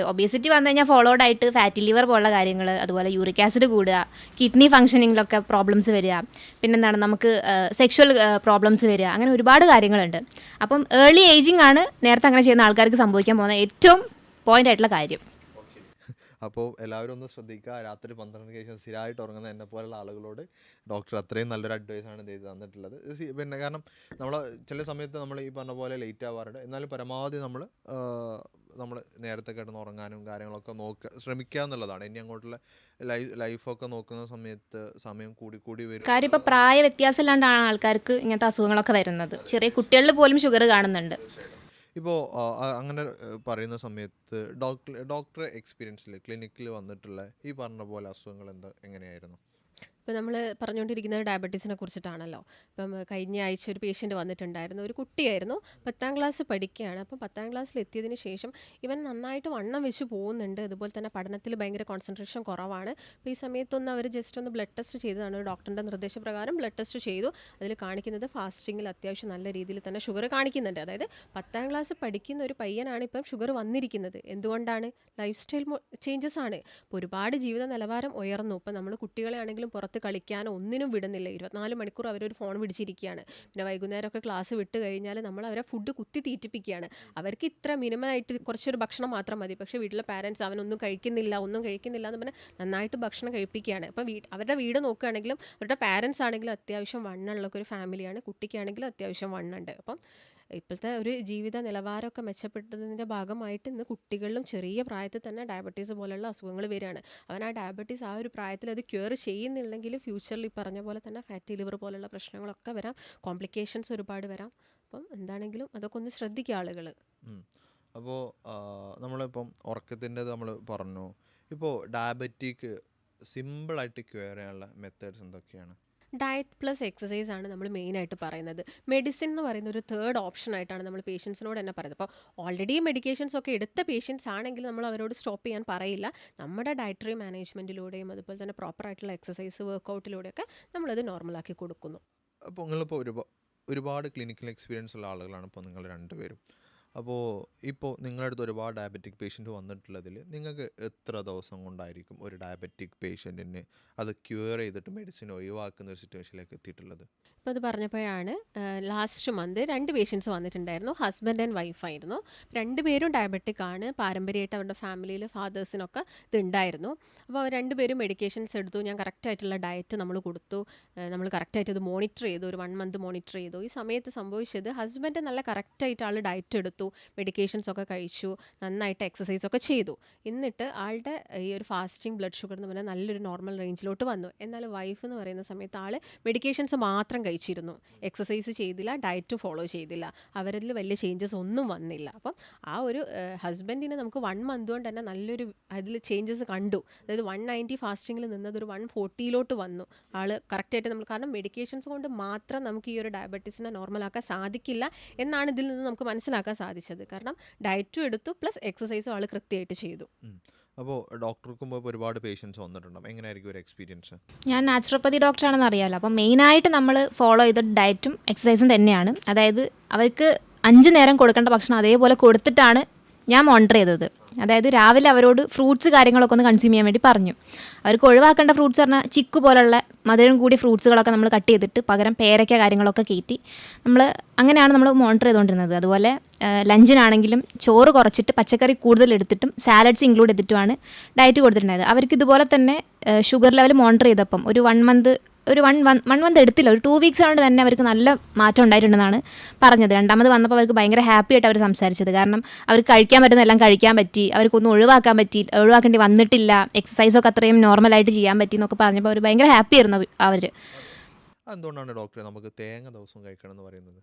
വന്നു കഴിഞ്ഞാൽ ഫോളോഡ് ആയിട്ട് ഫാറ്റി ലിവർ പോലുള്ള കാര്യങ്ങൾ, അതുപോലെ യൂറിക് ആസിഡ് കൂടുക, കിഡ്നി ഫംഗ്ഷനിങ്ങിലൊക്കെ പ്രോബ്ലംസ് വരിക, പിന്നെന്താണ് നമുക്ക് സെക്ഷൽ പ്രോബ്ലംസ് വരിക, അങ്ങനെ ഒരുപാട് കാര്യങ്ങളുണ്ട്. അപ്പം ഏർലി ഏജിങ് ആണ് നേരത്തെ അങ്ങനെ ചെയ്യുന്ന ആൾക്കാർക്ക് സംഭവിക്കാൻ പോകുന്ന ഏറ്റവും പോയിൻ്റ് ആയിട്ടുള്ള കാര്യം. അപ്പോൾ എല്ലാവരും ഒന്ന് ശ്രദ്ധിക്കുക. രാത്രി 12 ശേഷം സ്ഥിരമായിട്ട് ഉറങ്ങുന്ന എന്നെ പോലുള്ള ആളുകളോട് ഡോക്ടർ അത്രയും നല്ലൊരു അഡ്വൈസാണ് ഇത് തന്നിട്ടുള്ളത്. പിന്നെ കാരണം നമ്മൾ ചില സമയത്ത് നമ്മൾ ഈ പറഞ്ഞ പോലെ ലേറ്റ് ആവാറുണ്ട്. എന്നാലും പരമാവധി നമ്മൾ നേരത്തെ കിടന്ന് ഉറങ്ങാനും കാര്യങ്ങളൊക്കെ ശ്രമിക്കുക എന്നുള്ളതാണ്. ഇനി അങ്ങോട്ടുള്ള ലൈഫൊക്കെ നോക്കുന്ന സമയത്ത് സമയം കൂടി വരും. കാര്യം ഇപ്പോൾ പ്രായ വ്യത്യാസം ഇല്ലാണ്ടാണ് ആൾക്കാർക്ക് ഇങ്ങനത്തെ അസുഖങ്ങളൊക്കെ വരുന്നത്. ചെറിയ കുട്ടികളിൽ പോലും ഷുഗർ കാണുന്നുണ്ട്. ഇപ്പോൾ അങ്ങനെ പറയുന്ന സമയത്ത് ഡോക്ടറെ എക്സ്പീരിയൻസിൽ ക്ലിനിക്കിൽ വന്നിട്ടുള്ള ഈ പറഞ്ഞ പോലെ അസുഖങ്ങൾ എങ്ങനെയായിരുന്നു? ഇപ്പോൾ നമ്മൾ പറഞ്ഞുകൊണ്ടിരിക്കുന്നത് ഡയബറ്റീസിനെ കുറിച്ചിട്ടാണല്ലോ. ഇപ്പം കഴിഞ്ഞ ആഴ്ച ഒരു പേഷ്യൻ്റ് വന്നിട്ടുണ്ടായിരുന്നു. ഒരു കുട്ടിയായിരുന്നു, 10ാം ക്ലാസ് പഠിക്കുകയാണ്. അപ്പം 10ാം ക്ലാസ്സിൽ എത്തിയതിന് ശേഷം ഇവൻ നന്നായിട്ട് വണ്ണം വെച്ച് പോകുന്നുണ്ട്. അതുപോലെ തന്നെ പഠനത്തിൽ ഭയങ്കര കോൺസെൻട്രേഷൻ കുറവാണ്. അപ്പോൾ ഈ സമയത്തൊന്ന് അവർ ജസ്റ്റ് ഒന്ന് ബ്ലഡ് ടെസ്റ്റ് ചെയ്തതാണ്. ഒരു ഡോക്ടറിൻ്റെ നിർദ്ദേശപ്രകാരം ബ്ലഡ് ടെസ്റ്റ് ചെയ്തു. അതിൽ കാണിക്കുന്നത് ഫാസ്റ്റിങ്ങിൽ അത്യാവശ്യം നല്ല രീതിയിൽ തന്നെ ഷുഗർ കാണിക്കുന്നുണ്ട്. അതായത് 10ാം ക്ലാസ് പഠിക്കുന്ന ഒരു പയ്യനാണ് ഇപ്പം ഷുഗർ വന്നിരിക്കുന്നത്. എന്തുകൊണ്ടാണ്? ലൈഫ് സ്റ്റൈൽ ചേഞ്ചസ് ആണ്. ഇപ്പോൾ ഒരുപാട് ജീവിത നിലവാരം ഉയർന്നു. ഇപ്പം നമ്മൾ കുട്ടികളെ ആണെങ്കിലും പുറത്ത് കളിക്കാനോ ഒന്നിനും വിടുന്നില്ല. 24 മണിക്കൂർ അവരൊരു ഫോൺ പിടിച്ചിരിക്കുകയാണ്. പിന്നെ വൈകുന്നേരമൊക്കെ ക്ലാസ് വിട്ട് കഴിഞ്ഞാൽ നമ്മൾ അവരെ ഫുഡ് കുത്തി തീറ്റിപ്പിക്കുകയാണ്. അവർക്ക് ഇത്ര മിനിമമായിട്ട് കുറച്ചൊരു ഭക്ഷണം മാത്രം മതി. പക്ഷേ വീട്ടിലെ പാരൻസ് ഒന്നും കഴിക്കുന്നില്ല എന്ന് പറഞ്ഞാൽ നന്നായിട്ട് ഭക്ഷണം കഴിപ്പിക്കുകയാണ്. അപ്പം അവരുടെ വീട് നോക്കുകയാണെങ്കിലും അവരുടെ പാരൻസ് ആണെങ്കിലും അത്യാവശ്യം വണ്ണമുള്ള ഒരു ഫാമിലിയാണ്. കുട്ടിക്കാണെങ്കിലും അത്യാവശ്യം വണ്ണുണ്ട്. അപ്പം ഇപ്പോഴത്തെ ഒരു ജീവിത നിലവാരമൊക്കെ മെച്ചപ്പെട്ടതിൻ്റെ ഭാഗമായിട്ട് ഇന്ന് കുട്ടികളിലും ചെറിയ പ്രായത്തിൽ തന്നെ ഡയബറ്റീസ് പോലുള്ള അസുഖങ്ങൾ വരികയാണ്. അവൻ ആ ഡയബറ്റീസ് ആ ഒരു പ്രായത്തിൽ അത് ക്യൂർ ചെയ്യുന്നില്ലെങ്കിൽ ഫ്യൂച്ചറിൽ ഈ പറഞ്ഞ പോലെ തന്നെ ഫാറ്റി ലിവർ പോലുള്ള പ്രശ്നങ്ങളൊക്കെ വരാം, കോംപ്ലിക്കേഷൻസ് ഒരുപാട് വരാം. അപ്പം എന്താണെങ്കിലും അതൊക്കെ ഒന്ന് ശ്രദ്ധിക്കുക ആളുകൾ. അപ്പോൾ നമ്മളിപ്പം ഉറക്കത്തിൻ്റെ നമ്മൾ പറഞ്ഞു. ഇപ്പോൾ ഡയബറ്റിക് സിമ്പിളായിട്ട് ക്യൂർ ചെയ്യാനുള്ള മെത്തേഡ്സ് എന്തൊക്കെയാണ്? ഡയറ്റ് പ്ലസ് എക്സസൈസ് ആണ് നമ്മൾ മെയിനായിട്ട് പറയുന്നത്. മെഡിസിൻ എന്ന് പറയുന്ന ഒരു തേർഡ് ഓപ്ഷൻ ആയിട്ടാണ് നമ്മൾ പേഷ്യൻസിനോട് തന്നെ പറയുന്നത്. അപ്പോൾ ഓൾറെഡി മെഡിക്കേഷൻസ് ഒക്കെ എടുത്ത പേഷ്യൻസ് ആണെങ്കിൽ നമ്മൾ അവരോട് സ്റ്റോപ്പ് ചെയ്യാൻ പറയില്ല. നമ്മുടെ ഡയറ്ററി മാനേജ്മെൻറ്റിലൂടെയും അതുപോലെ തന്നെ പ്രോപ്പറായിട്ടുള്ള എക്സസൈസ് വർക്കൗട്ടിലൂടെയൊക്കെ നമ്മളത് നോർമലാക്കി കൊടുക്കുന്നു. അപ്പോൾ നിങ്ങളിപ്പോൾ ഒരുപാട് ക്ലിനിക്കൽ എക്സ്പീരിയൻസ് ഉള്ള ആളുകളാണ് ഇപ്പോൾ നിങ്ങൾ രണ്ടുപേരും. അപ്പോൾ ഇപ്പോൾ നിങ്ങളുടെ അടുത്ത് ഒരുപാട് ഡയബറ്റിക് പേഷ്യൻ്റ് വന്നിട്ടുള്ളതിൽ നിങ്ങൾക്ക് എത്ര ദിവസം കൊണ്ടായിരിക്കും ഒരു ഡയബറ്റിക് പേഷ്യൻറ്റിന് അത് ക്യൂർ ചെയ്തിട്ട് മെഡിസിൻ ഒഴിവാക്കുന്ന ഒരു സിറ്റുവേഷനിലേക്ക് എത്തിയിട്ടുള്ളത്? ഇപ്പോൾ അത് പറഞ്ഞപ്പോഴാണ് ലാസ്റ്റ് മന്ത് 2 പേഷ്യൻസ് വന്നിട്ടുണ്ടായിരുന്നു. ഹസ്ബൻഡ് ആൻഡ് വൈഫായിരുന്നു. രണ്ടുപേരും ഡയബറ്റിക് ആണ്. പാരമ്പര്യമായിട്ട് അവരുടെ ഫാമിലിയിൽ ഫാദേഴ്സിനൊക്കെ ഇതുണ്ടായിരുന്നു. അപ്പോൾ അവർ രണ്ടുപേരും മെഡിക്കേഷൻസ് എടുത്തു. ഞാൻ കറക്റ്റായിട്ടുള്ള ഡയറ്റ് നമ്മൾ കൊടുത്തു. നമ്മൾ കറക്റ്റായിട്ട് ഇത് മോണിറ്റർ ചെയ്തു. ഒരു 1 മന്ത് മോണിറ്റർ ചെയ്തു. ഈ സമയത്ത് സംഭവിച്ചത് ഹസ്ബൻഡ് നല്ല കറക്റ്റായിട്ട് ആൾ ഡയറ്റ് എടുത്തു, മെഡിക്കേഷൻസ് ഒക്കെ കഴിച്ചു, നന്നായിട്ട് എക്സസൈസ് ഒക്കെ ചെയ്തു. എന്നിട്ട് ആളുടെ ഈ ഒരു ഫാസ്റ്റിംഗ് ബ്ലഡ് ഷുഗർ എന്ന് പറഞ്ഞാൽ നല്ലൊരു നോർമൽ റേഞ്ചിലോട്ട് വന്നു. എന്നാൽ വൈഫ് എന്ന് പറയുന്ന സമയത്ത് ആൾ മെഡിക്കേഷൻസ് മാത്രം കഴിച്ചിരുന്നു, എക്സസൈസ് ചെയ്തില്ല, ഡയറ്റ് ഫോളോ ചെയ്തില്ല. അവരിൽ വലിയ ചേഞ്ചസ് ഒന്നും വന്നില്ല. അപ്പം ആ ഒരു ഹസ്ബൻഡിന് നമുക്ക് 1 മന്ത് കൊണ്ട് തന്നെ നല്ലൊരു അതിൽ ചേഞ്ചസ് കണ്ടു. അതായത് 190 ഫാസ്റ്റിങ്ങിൽ നിന്നത് ഒരു 140 വന്നു. ആൾ കറക്റ്റായിട്ട് നമ്മൾ, കാരണം മെഡിക്കേഷൻസ് കൊണ്ട് മാത്രം നമുക്ക് ഈ ഒരു ഡയബറ്റീസിനെ നോർമലാക്കാൻ സാധിക്കില്ല എന്നാണ് ഇതിൽ നിന്ന് നമുക്ക് മനസ്സിലാക്കാൻ സാധിച്ചത്. കാരണം ഡയറ്റും എടുത്തു പ്ലസ് എക്സസൈസും ആൾ കൃത്യമായിട്ട് ചെയ്തു. അപ്പോൾ ഡോക്ടർക്കും ഇപ്പോൾ ഒരുപാട് പേഷ്യൻസ് വന്നിട്ടുണ്ടാവും. എങ്ങനെയായിരിക്കും ഒരു എക്സ്പീരിയൻസ്? ഞാൻ നാച്ചുറോപ്പതി ഡോക്ടറാണെന്ന് അറിയാമല്ലോ. അപ്പോൾ മെയിനായിട്ട് നമ്മൾ ഫോളോ ചെയ്ത ഡയറ്റും എക്സസൈസും തന്നെയാണ്. അതായത് അവർക്ക് 5 നേരം കൊടുക്കേണ്ട ഭക്ഷണം അതേപോലെ കൊടുത്തിട്ടാണ് ഞാൻ മോണിറ്റർ ചെയ്തത്. അതായത് രാവിലെ അവരോട് ഫ്രൂട്ട്സ് കാര്യങ്ങളൊക്കെ ഒന്ന് കൺസ്യൂം ചെയ്യാൻ വേണ്ടി പറഞ്ഞു. അവർക്ക് ഒഴിവാക്കേണ്ട ഫ്രൂട്ട്സ് പറഞ്ഞാൽ ചിക്കു പോലുള്ള മധുരം കൂടിയ ഫ്രൂട്ട്സുകളൊക്കെ നമ്മൾ കട്ട് ചെയ്തിട്ട് പകരം പേരയ്ക്ക കാര്യങ്ങളൊക്കെ കയറ്റി അങ്ങനെയാണ് നമ്മൾ മോണിറ്റർ ചെയ്തുകൊണ്ടിരുന്നത്. അതുപോലെ ലഞ്ചിനാണെങ്കിലും ചോറ് കുറച്ചിട്ട് പച്ചക്കറി കൂടുതൽ എടുത്തിട്ടും സാലഡ്സ് ഇൻക്ലൂഡ് ചെയ്തിട്ടുമാണ് ഡയറ്റ് കൊടുത്തിട്ടുണ്ടായത്. അവർക്ക് ഇതുപോലെ തന്നെ ഷുഗർ ലെവൽ മോണിറ്റർ ചെയ്തപ്പം ഒരു 1 മന്ത് എടുത്തില്ല, ഒരു 2 വീക്സ് കൊണ്ട് തന്നെ അവർക്ക് നല്ല മാറ്റം ഉണ്ടായിട്ടുണ്ടെന്നാണ് പറഞ്ഞത്. രണ്ടാമത് വന്നപ്പോൾ അവർക്ക് ഭയങ്കര ഹാപ്പി ആയിട്ട് അവർ സംസാരിച്ചത്. കാരണം അവർക്ക് കഴിക്കാൻ പറ്റുന്ന എല്ലാം കഴിക്കാൻ പറ്റി, അവർക്കൊന്നും ഒഴിവാക്കേണ്ടി വന്നിട്ടില്ല, എക്സസൈസൊക്കെ അത്രയും നോർമലായിട്ട് ചെയ്യാൻ പറ്റി എന്നൊക്കെ പറഞ്ഞപ്പോൾ അവർ ഭയങ്കര ഹാപ്പി ആയിരുന്നു അവർ. എന്തുകൊണ്ടാണ് ഡോക്ടറെ നമുക്ക് തേങ്ങ ദിവസവും കഴിക്കണം എന്ന് പറയുന്നത്?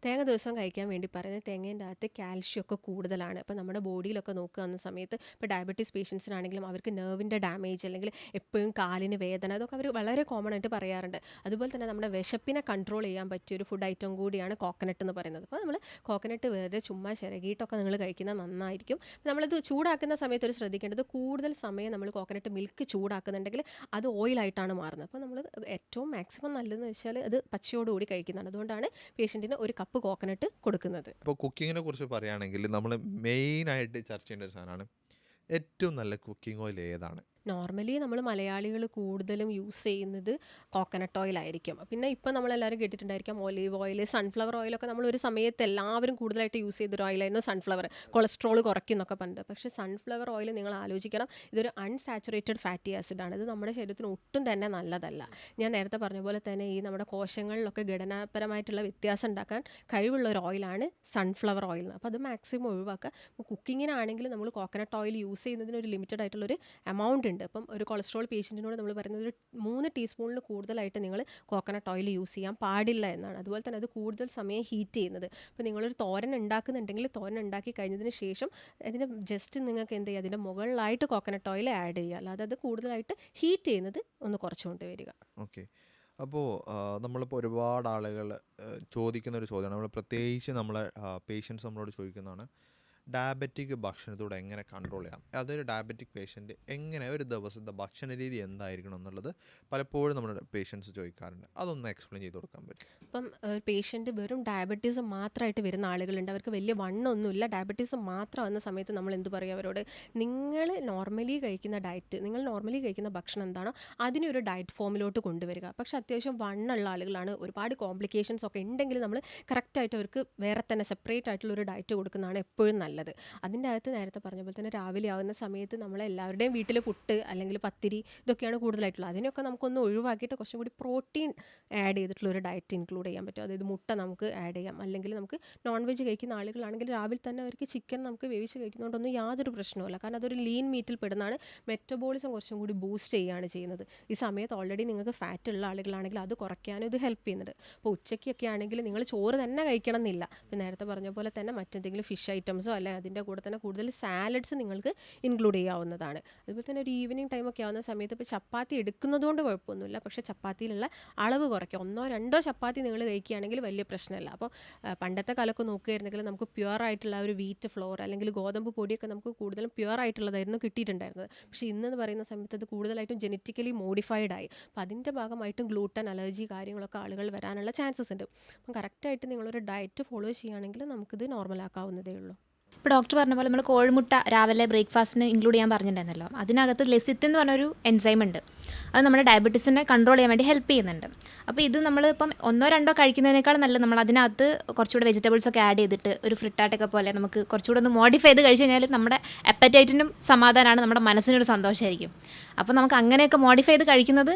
തേങ്ങ ദിവസം കഴിക്കാൻ വേണ്ടി പറയുന്നത് തേങ്ങേൻ്റെ അകത്ത് കാൽഷ്യം ഒക്കെ കൂടുതലാണ്. അപ്പോൾ നമ്മുടെ ബോഡിയിലൊക്കെ നോക്കുന്ന സമയത്ത് ഇപ്പോൾ ഡയബറ്റീസ് പേഷ്യൻസിനാണെങ്കിലും അവർക്ക് നെർവിൻ്റെ ഡാമേജ് അല്ലെങ്കിൽ എപ്പോഴും കാലിന് വേദന, അതൊക്കെ അവർ വളരെ കോമൺ ആയിട്ട് പറയാറുണ്ട്. അതുപോലെ തന്നെ നമ്മുടെ വിശപ്പിനെ കൺട്രോൾ ചെയ്യാൻ പറ്റിയ ഒരു ഫുഡ് ഐറ്റം കൂടിയാണ് കോക്കനട്ട് എന്ന് പറയുന്നത്. അപ്പോൾ നമ്മൾ കോക്കനട്ട് വെറുതെ ചുമ്മാ ചിരകിയിട്ടൊക്കെ നിങ്ങൾ കഴിക്കുന്നത് നന്നായിരിക്കും. നമ്മളത് ചൂടാക്കുന്ന സമയത്ത് ഒരു ശ്രദ്ധിക്കേണ്ടത്, കൂടുതൽ സമയം നമ്മൾ കോക്കനട്ട് മിൽക്ക് ചൂടാക്കുന്നുണ്ടെങ്കിൽ അത് ഓയിലായിട്ടാണ് മാറുന്നത്. അപ്പോൾ നമ്മൾ ഏറ്റവും മാക്സിമം നല്ലതെന്ന് വെച്ചാൽ അത് പച്ചയോടുകൂടി കഴിക്കുന്നതാണ്. അതുകൊണ്ടാണ് പേഷ്യൻറ്റിന് ഒരു കപ്പ് കോക്കനട്ട് കൊടുക്കുന്നത്. ഇപ്പോൾ കുക്കിങ്ങിനെ കുറിച്ച് പറയുകയാണെങ്കിൽ നമ്മൾ മെയിനായിട്ട് ചർച്ച ചെയ്യേണ്ട ഒരു സാധനമാണ് ഏറ്റവും നല്ല കുക്കിംഗ് ഓയിൽ ഏതാണ്? നോർമലി നമ്മൾ മലയാളികൾ കൂടുതലും യൂസ് ചെയ്യുന്നത് കോക്കനട്ട് ഓയിലായിരിക്കും. പിന്നെ ഇപ്പോൾ നമ്മളെല്ലാവരും കേട്ടിട്ടുണ്ടായിരിക്കാം ഒലീവ് ഓയിൽ, സൺഫ്ലവർ ഓയിലൊക്കെ നമ്മൾ ഒരു സമയത്ത് എല്ലാവരും കൂടുതലായിട്ട് യൂസ് ചെയ്തൊരു ഓയിലായിരുന്നു സൺഫ്ലവർ. കൊളസ്ട്രോൾ കുറയ്ക്കും എന്നൊക്കെ പറഞ്ഞത്. പക്ഷേ സൺഫ്ലവർ ഓയിൽ നിങ്ങൾ ആലോചിക്കണം, ഇതൊരു അൺസാച്ചുറേറ്റഡ് ഫാറ്റി ആസിഡാണ്. ഇത് നമ്മുടെ ശരീരത്തിന് ഒട്ടും തന്നെ നല്ലതല്ല. ഞാൻ നേരത്തെ പറഞ്ഞ പോലെ തന്നെ ഈ നമ്മുടെ കോശങ്ങളിലൊക്കെ ഘടനാപരമായിട്ടുള്ള വ്യത്യാസം ഉണ്ടാക്കാൻ കഴിവുള്ള ഒരു ഓയിലാണ് സൺഫ്ലവർ ഓയിൽ. അപ്പോൾ അത് മാക്സിമം ഒഴിവാക്കുക. ഇപ്പോൾ കുക്കിങ്ങിനാണെങ്കിൽ നമ്മൾ കോക്കനട്ട് ഓയിൽ യൂസ് ചെയ്യുന്നതിന് ഒരു ലിമിറ്റഡ് ആയിട്ടുള്ളൊരു എമൗണ്ട് ഉണ്ട്. അപ്പം ഒരു കൊളസ്ട്രോൾ പേഷ്യൻറ്റിനോട് നമ്മൾ പറയുന്നത് ഒരു 3 ടീസ്പൂണിൽ കൂടുതലായിട്ട് നിങ്ങൾ കോക്കനട്ട് ഓയിൽ യൂസ് ചെയ്യാൻ പാടില്ല എന്നാണ്. അതുപോലെ തന്നെ അത് കൂടുതൽ സമയം ഹീറ്റ് ചെയ്യുന്നത്. അപ്പോൾ നിങ്ങളൊരു തോരൻ ഉണ്ടാക്കുന്നുണ്ടെങ്കിൽ തോരൻ ഉണ്ടാക്കി കഴിഞ്ഞതിന് ശേഷം അതിന് ജസ്റ്റ് നിങ്ങൾക്ക് എന്ത് ചെയ്യുക, അതിൻ്റെ മുകളിലായിട്ട് കോക്കനട്ട് ഓയിൽ ആഡ് ചെയ്യുക. അല്ലാതെ അത് കൂടുതലായിട്ട് ഹീറ്റ് ചെയ്യുന്നത് ഒന്ന് കുറച്ചുകൊണ്ട് വരിക. ഓക്കെ. അപ്പോൾ നമ്മളിപ്പോൾ ഒരുപാട് ആളുകൾ ചോദിക്കുന്ന ഒരു ചോദ്യമാണ്, നമ്മൾ പ്രത്യേകിച്ച് നമ്മളെ പേഷ്യൻസ് നമ്മളോട് ചോദിക്കുന്നതാണ്, ഡയബറ്റിക് ഭക്ഷണത്തോടെ എങ്ങനെ കൺട്രോൾ ചെയ്യാം? അതൊരു ഡയബറ്റിക് പേഷ്യൻ്റ് എങ്ങനെ ഒരു ദിവസത്തെ ഭക്ഷണ രീതി എന്തായിരിക്കണം എന്നുള്ളത് പലപ്പോഴും നമ്മുടെ പേഷ്യൻസ് ചോദിക്കാറുണ്ട്. അതൊന്ന് എക്സ്പ്ലെയിൻ ചെയ്ത് കൊടുക്കാൻ പറ്റും? ഇപ്പം പേഷ്യൻറ്റ് വെറും ഡയബറ്റീസ് മാത്രമായിട്ട് വരുന്ന ആളുകളുണ്ട്. അവർക്ക് വലിയ വണ്ണമൊന്നുമില്ല, ഡയബറ്റീസ് മാത്രം വന്ന സമയത്ത് നമ്മൾ എന്ത് പറയും അവരോട്, നിങ്ങൾ നോർമലി കഴിക്കുന്ന ഡയറ്റ്, നിങ്ങൾ നോർമലി കഴിക്കുന്ന ഭക്ഷണം എന്താണോ അതിനെ ഒരു ഡയറ്റ് ഫോമിലോട്ട് കൊണ്ടുവരിക. പക്ഷേ അത്യാവശ്യം വണ്ണുള്ള ആളുകളാണ്, ഒരുപാട് കോംപ്ലിക്കേഷൻസ് ഒക്കെ ഉണ്ടെങ്കിൽ നമ്മൾ കറക്റ്റായിട്ട് അവർക്ക് വേറെ തന്നെ സെപ്പറേറ്റ് ആയിട്ടുള്ള ഒരു ഡയറ്റ് കൊടുക്കുന്നതാണ് എപ്പോഴും നല്ലത്. അതിൻ്റെ അകത്ത് നേരത്തെ പറഞ്ഞ പോലെ തന്നെ രാവിലെ ആവുന്ന സമയത്ത് നമ്മളെല്ലാവരുടെയും വീട്ടിൽ പുട്ട് അല്ലെങ്കിൽ പത്തിരി ഇതൊക്കെയാണ് കൂടുതലായിട്ടുള്ളത്. അതിനൊക്കെ നമുക്കൊന്ന് ഒഴിവാക്കിയിട്ട് കുറച്ചും കൂടി പ്രോട്ടീൻ ആഡ് ചെയ്തിട്ടുള്ള ഒരു ഡയറ്റ് ഇൻക്ലൂഡ് ചെയ്യാൻ പറ്റും. അതായത് മുട്ട നമുക്ക് ആഡ് ചെയ്യാം. അല്ലെങ്കിൽ നമുക്ക് നോൺ വെജ് കഴിക്കുന്ന ആളുകളാണെങ്കിൽ രാവിലെ തന്നെ അവർക്ക് ചിക്കൻ നമുക്ക് വേവിച്ച് കഴിക്കുന്നതുകൊണ്ടൊന്നും യാതൊരു പ്രശ്നവുമില്ല. കാരണം അതൊരു ലീൻ മീറ്റിൽ പെടുന്നതാണ്. മെറ്റബോളിസം കുറച്ചും കൂടി ബൂസ്റ്റ് ചെയ്യുകയാണ് ചെയ്യുന്നത്. ഈ സമയത്ത് ഓൾറെഡി നിങ്ങൾക്ക് ഫാറ്റ് ഉള്ള ആളുകളാണെങ്കിൽ അത് കുറയ്ക്കാനും ഇത് ഹെൽപ്പ് ചെയ്യുന്നുണ്ട്. അപ്പോൾ ഉച്ചയ്ക്കൊക്കെ ആണെങ്കിൽ നിങ്ങൾ ചോറ് തന്നെ കഴിക്കണം എന്നില്ല. ഇപ്പോൾ നേരത്തെ പറഞ്ഞ പോലെ തന്നെ മറ്റെന്തെങ്കിലും ഫിഷ് ഐറ്റംസോ അല്ലെ അതിൻ്റെ കൂടെ തന്നെ കൂടുതൽ സാലഡ്സ് നിങ്ങൾക്ക് ഇൻക്ലൂഡ് ചെയ്യാവുന്നതാണ്. അതുപോലെ തന്നെ ഒരു ഈവനിങ് ടൈമൊക്കെ ആവുന്ന സമയത്ത് ഇപ്പോൾ ചപ്പാത്തി എടുക്കുന്നതുകൊണ്ട് കുഴപ്പമൊന്നുമില്ല, പക്ഷേ ചപ്പാത്തിയിലുള്ള അളവ് കുറയ്ക്കുക. 1-2 ചപ്പാത്തി നിങ്ങൾ കഴിക്കുകയാണെങ്കിൽ വലിയ പ്രശ്നമില്ല. അപ്പോൾ പണ്ടത്തെ കാലമൊക്കെ നോക്കുകയായിരുന്നെങ്കിൽ നമുക്ക് പ്യുവർ ആയിട്ടുള്ള ഒരു വീറ്റ് ഫ്ലോർ അല്ലെങ്കിൽ ഗോതമ്പ് പൊടിയൊക്കെ നമുക്ക് കൂടുതലും പ്യുവർ ആയിട്ടുള്ളതായിരുന്നു കിട്ടിയിട്ടുണ്ടായിരുന്നത്. പക്ഷേ ഇന്നെന്ന് പറയുന്ന സമയത്ത് അത് കൂടുതലായിട്ടും ജെനറ്റിക്കലി മോഡിഫൈഡ് ആയി. അപ്പോൾ അതിൻ്റെ ഭാഗമായിട്ടും ഗ്ലൂട്ടൻ അലർജി കാര്യങ്ങളൊക്കെ ആളുകൾ വരാനുള്ള ചാൻസസ് ഉണ്ട്. അപ്പം കറക്റ്റായിട്ട് നിങ്ങളൊരു ഡയറ്റ് ഫോളോ ചെയ്യുകയാണെങ്കിൽ നമുക്കിത് നോർമലാക്കാവുന്നതേ ഉള്ളൂ. ഇപ്പോൾ ഡോക്ടർ പറഞ്ഞ പോലെ നമ്മൾ കോഴിമുട്ട രാവിലെ ബ്രേക്ക്ഫാസ്റ്റിന് ഇൻക്ലൂഡ് ചെയ്യാൻ പറഞ്ഞിട്ടുണ്ടായിരുന്നല്ലോ, അതിനകത്ത് ലെസിത്തിൻ എന്ന് പറഞ്ഞൊരു എൻസൈം ഉണ്ട്. അത് നമ്മുടെ ഡയബറ്റീസിനെ കൺട്രോൾ ചെയ്യാൻ വേണ്ടി ഹെൽപ്പ് ചെയ്യുന്നുണ്ട്. അപ്പോൾ ഇത് നമ്മൾ ഇപ്പം 1-2 കഴിക്കുന്നതിനേക്കാൾ നല്ലത് നമ്മൾ അതിനകത്ത് കുറച്ചുകൂടെ വെജിറ്റബിൾസ് ഒക്കെ ആഡ് ചെയ്തിട്ട് ഒരു ഫ്രിട്ടാട്ടൊക്കെ പോലെ നമുക്ക് കുറച്ചുകൂടെ ഒന്ന് മോഡിഫൈ ചെയ്ത് കഴിച്ച് കഴിഞ്ഞാൽ നമ്മുടെ അപ്പറ്റൈറ്റിനും സമാധാനമാണ്, നമ്മുടെ മനസ്സിനൊരു സന്തോഷമായിരിക്കും. അപ്പോൾ നമുക്ക് അങ്ങനെയൊക്കെ മോഡിഫൈ ചെയ്ത് കഴിക്കുന്നത്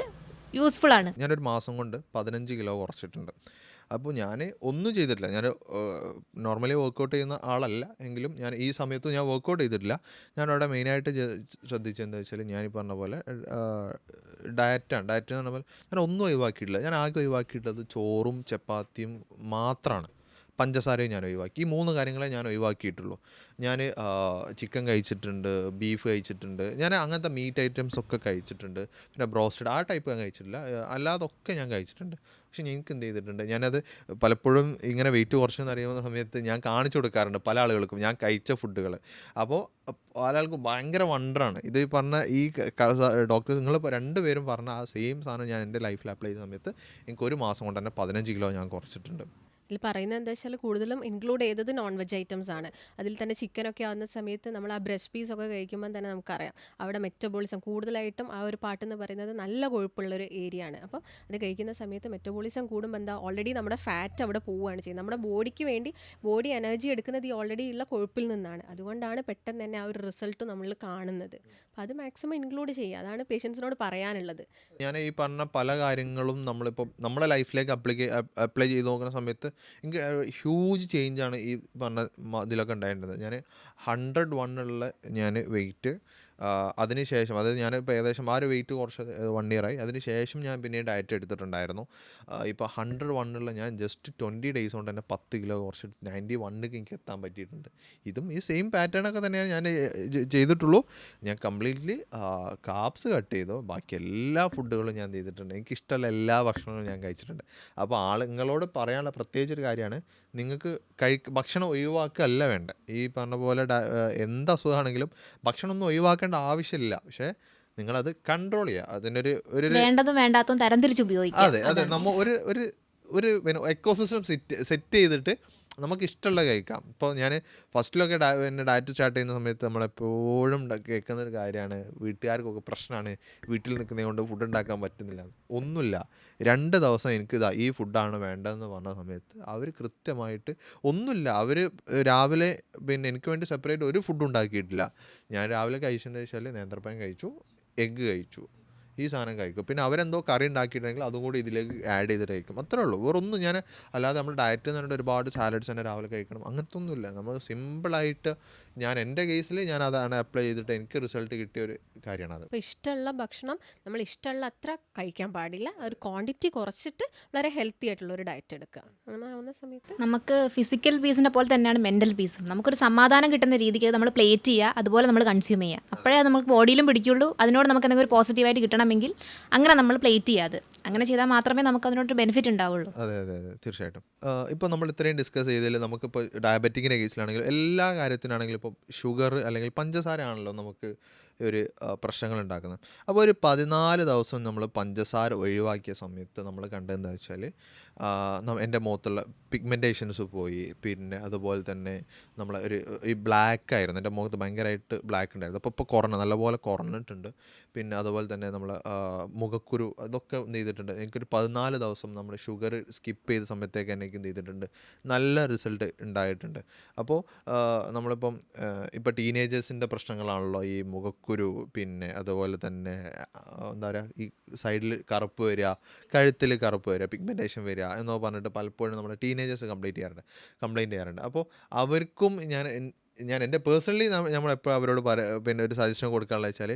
യൂസ്ഫുൾ ആണ്. ഞാനൊരു മാസം കൊണ്ട് 15 കിലോ കുറച്ചിട്ടുണ്ട്. അപ്പോൾ ഞാൻ ഒന്നും ചെയ്തിട്ടില്ല. ഞാൻ നോർമലി വർക്കൗട്ട് ചെയ്യുന്ന ആളല്ല എങ്കിലും ഞാൻ ഈ സമയത്ത് ഞാൻ വർക്കൗട്ട് ചെയ്തിട്ടില്ല. ഞാൻ അവിടെ മെയിനായിട്ട് ശ്രദ്ധിച്ചതെന്ന് വെച്ചാൽ ഞാൻ ഈ പറഞ്ഞ പോലെ ഡയറ്റ് എന്ന് പറഞ്ഞ പോലെ ഞാൻ ഒന്നും ഒഴിവാക്കിയിട്ടില്ല. ഞാൻ ആകെ ഒഴിവാക്കിയിട്ടുള്ളത് ചോറും ചപ്പാത്തിയും മാത്രമാണ്. പഞ്ചസാരയും ഞാൻ ഒഴിവാക്കി. ഈ 3 കാര്യങ്ങളെ ഞാൻ ഒഴിവാക്കിയിട്ടുള്ളൂ. ഞാൻ ചിക്കൻ കഴിച്ചിട്ടുണ്ട്, ബീഫ് കഴിച്ചിട്ടുണ്ട്, ഞാൻ അങ്ങനത്തെ മീറ്റ് ഐറ്റംസ് ഒക്കെ കഴിച്ചിട്ടുണ്ട്. പിന്നെ ബ്രോസ്റ്റഡ് ആ ടൈപ്പ് ഞാൻ കഴിച്ചിട്ടില്ല, അല്ലാതൊക്കെ ഞാൻ കഴിച്ചിട്ടുണ്ട്. പക്ഷെ എനിക്ക് എന്ത് ചെയ്തിട്ടുണ്ട്, ഞാനത് പലപ്പോഴും ഇങ്ങനെ വെയിറ്റ് കുറച്ചെന്ന് അറിയുന്ന സമയത്ത് ഞാൻ കാണിച്ചു കൊടുക്കാറുണ്ട് പല ആളുകൾക്കും ഞാൻ കഴിച്ച ഫുഡുകൾ. അപ്പോൾ പല ആൾക്കും ഭയങ്കര വണ്ടറാണ്. ഇത് പറഞ്ഞ ഈ ഡോക്ടർ നിങ്ങൾ 2 പേരും പറഞ്ഞ ആ സെയിം സാധനം ഞാൻ എൻ്റെ ലൈഫിൽ അപ്ലൈ ചെയ്ത സമയത്ത് എനിക്ക് ഒരു മാസം കൊണ്ട് തന്നെ 15 കിലോ ഞാൻ കുറച്ചിട്ടുണ്ട്. ഇതിൽ പറയുന്നത് എന്താ വെച്ചാൽ കൂടുതലും ഇൻക്ലൂഡ് ചെയ്തത് നോൺ വെജ് ഐറ്റംസ് ആണ്. അതിൽ തന്നെ ചിക്കനൊക്കെ ആവുന്ന സമയത്ത് നമ്മൾ ആ ബ്രസ്റ്റ് പീസൊക്കെ കഴിക്കുമ്പോൾ തന്നെ നമുക്കറിയാം അവിടെ മെറ്റബോളിസം കൂടുതലായിട്ടും ആ ഒരു പാർട്ട് എന്ന് പറയുന്നത് നല്ല കൊഴുപ്പുള്ളൊരു ഏരിയ ആണ്. അപ്പോൾ അത് കഴിക്കുന്ന സമയത്ത് മെറ്റബോളിസം കൂടുമ്പോൾ എന്താ ഓൾറെഡി നമ്മുടെ ഫാറ്റ് അവിടെ പോവുകയാണ് ചെയ്യുന്നത്. നമ്മുടെ ബോഡിക്ക് വേണ്ടി ബോഡി എനർജി എടുക്കുന്നത് ഈ ഓൾറെഡി ഉള്ള കൊഴുപ്പിൽ നിന്നാണ്. അതുകൊണ്ടാണ് പെട്ടെന്ന് തന്നെ ആ ഒരു റിസൾട്ട് നമ്മൾ കാണുന്നത്. അപ്പോൾ അത് മാക്സിമം ഇൻക്ലൂഡ് ചെയ്യുക, അതാണ് പേഷ്യൻസിനോട് പറയാനുള്ളത്. ഞാൻ ഈ പറഞ്ഞ പല കാര്യങ്ങളും നമ്മളിപ്പം നമ്മുടെ ലൈഫിലേക്ക് അപ്ലൈ ചെയ്ത് നോക്കുന്ന സമയത്ത് എനിക്ക് ഹ്യൂജ് ചേഞ്ചാണ് ഈ പറഞ്ഞ ഇതിലൊക്കെ ഉണ്ടായിരുന്നത്. ഞാൻ 101 ഞാൻ വെയിറ്റ് അതിനുശേഷം അതായത് ഞാനിപ്പോൾ ഏകദേശം ആ ഒരു വെയിറ്റ് കുറച്ച് 1 ഇയറായി. അതിനുശേഷം ഞാൻ പിന്നെ ഡയറ്റ് എടുത്തിട്ടുണ്ടായിരുന്നു. ഇപ്പോൾ 101 ഞാൻ ജസ്റ്റ് 20 ഡേയ്സ് കൊണ്ട് തന്നെ 10 കിലോ കുറച്ചിട്ട് 91 എനിക്ക് എത്താൻ പറ്റിയിട്ടുണ്ട്. ഇതും ഈ സെയിം പാറ്റേണൊക്കെ തന്നെയാണ് ഞാൻ ചെയ്തിട്ടുള്ളൂ. ഞാൻ കംപ്ലീറ്റ്ലി കാപ്സ് കട്ട് ചെയ്തു, ബാക്കി എല്ലാ ഫുഡുകളും ഞാൻ ചെയ്തിട്ടുണ്ട്. എനിക്കിഷ്ടമുള്ള എല്ലാ ഭക്ഷണങ്ങളും ഞാൻ കഴിച്ചിട്ടുണ്ട്. അപ്പോൾ നിങ്ങളോട് പറയാനുള്ള പ്രത്യേകിച്ചൊരു കാര്യമാണ്, നിങ്ങൾക്ക് ഭക്ഷണം ഒഴിവാക്കുകയല്ല വേണ്ട. ഈ പറഞ്ഞ പോലെ എന്ത് അസുഖമാണെങ്കിലും ഭക്ഷണമൊന്നും ഒഴിവാക്കേണ്ട ആവശ്യമില്ല. പക്ഷേ നിങ്ങളത് കൺട്രോൾ ചെയ്യുക. അതിനൊരു വേണ്ടതും വേണ്ടാത്തതും തരംതിരിച്ച് ഉപയോഗിക്കുക. അതെ നമ്മൾ ഒരു എക്കോസിസ്റ്റം സെറ്റ് ചെയ്തിട്ട് നമുക്ക് ഇഷ്ടമുള്ള കഴിക്കാം. ഇപ്പോൾ ഞാൻ ഫസ്റ്റിലൊക്കെ എൻ്റെ ഡയറ്റ് സ്റ്റാർട്ട് ചെയ്യുന്ന സമയത്ത് നമ്മളെപ്പോഴും കേൾക്കുന്നൊരു കാര്യമാണ്, വീട്ടുകാർക്കൊക്കെ പ്രശ്നമാണ് വീട്ടിൽ നിൽക്കുന്നത് കൊണ്ട് ഫുഡ് ഉണ്ടാക്കാൻ പറ്റുന്നില്ല. ഒന്നുമില്ല, 2 ദിവസം എനിക്ക് ഈ ഫുഡാണ് വേണ്ടതെന്ന് പറഞ്ഞ സമയത്ത് അവർ കൃത്യമായിട്ട് ഒന്നുമില്ല, അവർ രാവിലെ പിന്നെ എനിക്ക് വേണ്ടി സെപ്പറേറ്റ് ഒരു ഫുഡ് ഉണ്ടാക്കിയിട്ടില്ല. ഞാൻ രാവിലെ കഴിച്ചതെന്ന് വെച്ചാൽ നേന്ത്രപ്പഴം കഴിച്ചു, എഗ്ഗ് കഴിച്ചു, ഈ സാധനം കഴിക്കും. പിന്നെ അവരെന്തോ കറി ഉണ്ടാക്കിയിട്ടുണ്ടെങ്കിൽ അതും കൂടി ഇതിലേക്ക് ആഡ് ചെയ്തിട്ട് കഴിക്കും. അത്രേ ഉള്ളൂ. വേറൊന്നും ഞാൻ അല്ലാതെ നമ്മൾ ഡയറ്റ് എന്ന് പറഞ്ഞിട്ട് ഒരുപാട് സാലഡ്സ് തന്നെ രാവിലെ കഴിക്കണം അങ്ങനത്തെ ഒന്നുമില്ല. നമ്മൾ സിമ്പിളായിട്ട് ഞാൻ എൻ്റെ കേസിൽ ഞാൻ അതാണ് അപ്ലൈ ചെയ്തിട്ട് എനിക്ക് റിസൾട്ട് കിട്ടിയ ഒരു കാര്യമാണത്. അപ്പോൾ ഇഷ്ടമുള്ള ഭക്ഷണം നമ്മൾ ഇഷ്ടമുള്ള അത്ര കഴിക്കാൻ പാടില്ല, ഒരു ക്വാണ്ടിറ്റി കുറച്ചിട്ട് വളരെ ഹെൽത്തി ആയിട്ടുള്ള ഒരു ഡയറ്റ് എടുക്കുക. അങ്ങനെ ആവുന്ന സമയത്ത് നമുക്ക് ഫിസിക്കൽ പീസിനെ പോലെ തന്നെയാണ് മെൻ്റൽ പീസും. നമുക്കൊരു സമാധാനം കിട്ടുന്ന രീതിക്ക് നമ്മൾ പ്ലേറ്റ് ചെയ്യുക, അതുപോലെ നമ്മൾ കൺസ്യൂം ചെയ്യുക. അപ്പോഴേ അത് നമുക്ക് ബോഡിയിലും പിടിക്കുള്ളൂ. അതിനോട് നമുക്ക് എന്തെങ്കിലും ഒരു പോസിറ്റീവായിട്ട് കിട്ടണമെങ്കിൽ അങ്ങനെ നമ്മൾ പ്ലേറ്റ് ചെയ്യാതെ അങ്ങനെ ചെയ്താൽ മാത്രമേ നമുക്ക് അതിനോട്ട് ബെനിഫിറ്റ് ഉണ്ടാവുള്ളൂ. അതെ അതെ അതെ തീർച്ചയായിട്ടും. ഇപ്പോൾ നമ്മൾ ഇത്രയും ഡിസ്കസ് ചെയ്തതിൽ നമുക്കിപ്പോൾ ഡയബറ്റിക്കിൻ്റെ കേസിലാണെങ്കിലും എല്ലാ കാര്യത്തിനാണെങ്കിലും ഇപ്പോൾ ഷുഗർ അല്ലെങ്കിൽ പഞ്ചസാര ആണല്ലോ നമുക്ക് ഒരു പ്രശ്നങ്ങൾ ഉണ്ടാക്കുന്നത്. അപ്പോൾ ഒരു 14 ദിവസം നമ്മൾ പഞ്ചസാര ഒഴിവാക്കിയ സമയത്ത് നമ്മൾ കണ്ടതെന്താ വെച്ചാൽ എൻ്റെ മുഖത്തുള്ള പിഗ്മെൻറ്റേഷൻസ് പോയി. പിന്നെ അതുപോലെ തന്നെ നമ്മൾ ഈ ബ്ലാക്ക് ആയിരുന്നു, എൻ്റെ മുഖത്ത് ഭയങ്കരമായിട്ട് ബ്ലാക്ക് ഉണ്ടായിരുന്നു. അപ്പോൾ ഇപ്പോൾ നല്ലപോലെ കുറഞ്ഞിട്ടുണ്ട്. പിന്നെ അതുപോലെ തന്നെ നമ്മൾ മുഖക്കുരു അതൊക്കെ എന്ത് ചെയ്തിട്ടുണ്ട്, എനിക്കൊരു 14 ദിവസം നമ്മൾ ഷുഗർ സ്കിപ്പ് ചെയ്ത സമയത്തേക്ക് എനിക്ക് എന്ത് ചെയ്തിട്ടുണ്ട്, നല്ല റിസൾട്ട് ഉണ്ടായിട്ടുണ്ട്. അപ്പോൾ നമ്മളിപ്പം ഇപ്പോൾ ടീനേജേഴ്സിൻ്റെ പ്രശ്നങ്ങളാണല്ലോ ഈ മുഖക്കുരു, പിന്നെ അതുപോലെ തന്നെ എന്താ പറയുക, ഈ സൈഡിൽ കറുപ്പ് വരിക, കഴുത്തിൽ കറുപ്പ് വരിക, പിഗ്മെൻറ്റേഷൻ വരിക എന്നോ പറഞ്ഞിട്ട് പലപ്പോഴും നമ്മുടെ ടീനേജേഴ്സ് കംപ്ലൈൻറ്റ് ചെയ്യാറുണ്ട്. അപ്പോൾ അവർക്കും ഞാൻ ഞാൻ എൻ്റെ പേഴ്സണലി നമ്മളെപ്പോഴും അവരോട് പിന്നെ ഒരു സജഷൻ കൊടുക്കാനുള്ള വെച്ചാൽ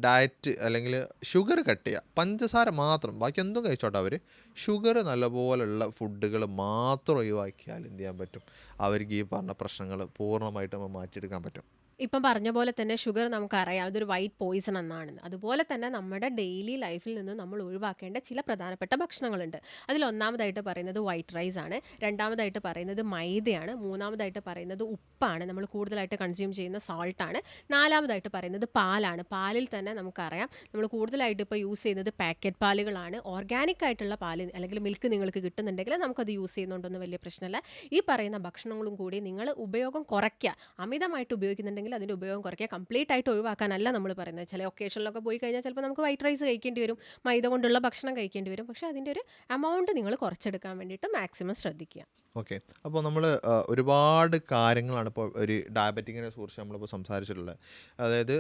ഡയറ്റ് അല്ലെങ്കിൽ ഷുഗർ കട്ട് ചെയ്യുക, പഞ്ചസാര മാത്രം, ബാക്കി എന്തും കഴിച്ചോട്ടെ അവർ. ഷുഗർ നല്ലപോലുള്ള ഫുഡുകൾ മാത്രം ഒഴിവാക്കിയാൽ എന്ത് ചെയ്യാൻ പറ്റും, അവർക്ക് ഈ പറഞ്ഞ പ്രശ്നങ്ങൾ പൂർണ്ണമായിട്ട് നമ്മൾ മാറ്റിയെടുക്കാൻ പറ്റും. ഇപ്പം പറഞ്ഞ പോലെ തന്നെ ഷുഗർ നമുക്കറിയാം അതൊരു വൈറ്റ് പോയിസൺ എന്നാണെന്ന്. അതുപോലെ തന്നെ നമ്മുടെ ഡെയിലി ലൈഫിൽ നിന്ന് നമ്മൾ ഒഴിവാക്കേണ്ട ചില പ്രധാനപ്പെട്ട ഭക്ഷണങ്ങളുണ്ട്. അതിൽ ഒന്നാമതായിട്ട് പറയുന്നത് വൈറ്റ് റൈസ് ആണ്, രണ്ടാമതായിട്ട് പറയുന്നത് മൈദയാണ്, മൂന്നാമതായിട്ട് പറയുന്നത് ഉപ്പാണ്, നമ്മൾ കൂടുതലായിട്ട് കൺസ്യൂം ചെയ്യുന്ന സോൾട്ടാണ്, നാലാമതായിട്ട് പറയുന്നത് പാലാണ്. പാലിൽ തന്നെ നമുക്കറിയാം നമ്മൾ കൂടുതലായിട്ട് ഇപ്പോൾ യൂസ് ചെയ്യുന്നത് പാക്കറ്റ് പാലുകളാണ്. ഓർഗാനിക് ആയിട്ടുള്ള പാല് അല്ലെങ്കിൽ മിൽക്ക് നിങ്ങൾക്ക് കിട്ടുന്നുണ്ടെങ്കിൽ നമുക്കത് യൂസ് ചെയ്യുന്നുണ്ടോന്ന് വലിയ പ്രശ്നമല്ല. ഈ പറയുന്ന ഭക്ഷണങ്ങളും കൂടി നിങ്ങൾ ഉപയോഗം കുറയ്ക്കുക. അമിതമായിട്ട് ഉപയോഗിക്കുന്നുണ്ടെങ്കിൽ അതിൻ്റെ ഉപയോഗം കുറയ്ക്കുക. കംപ്ലീറ്റ് ആയിട്ട് ഒഴിവാക്കാനല്ല നമ്മൾ പറയുന്നത്. ചില ഒക്കേഷനിലൊക്കെ പോയി കഴിഞ്ഞാൽ ചിലപ്പോൾ നമുക്ക് വൈറ്റ് റൈസ് കഴിക്കേണ്ടി വരും, മൈദ കൊണ്ടുള്ള ഭക്ഷണം കഴിക്കേണ്ടി വരും. പക്ഷേ അതിൻ്റെ ഒരു എമൗണ്ട് നിങ്ങൾ കുറച്ചെടുക്കാൻ വേണ്ടിയിട്ട് മാക്സിമം ശ്രദ്ധിക്കുക. ഓക്കെ, അപ്പോൾ നമ്മൾ ഒരുപാട് കാര്യങ്ങളാണ് ഇപ്പോൾ ഒരു ഡയബറ്റിക്കിനെ കുറിച്ച് നമ്മളിപ്പോൾ സംസാരിച്ചിട്ടുള്ളത്. അതായത്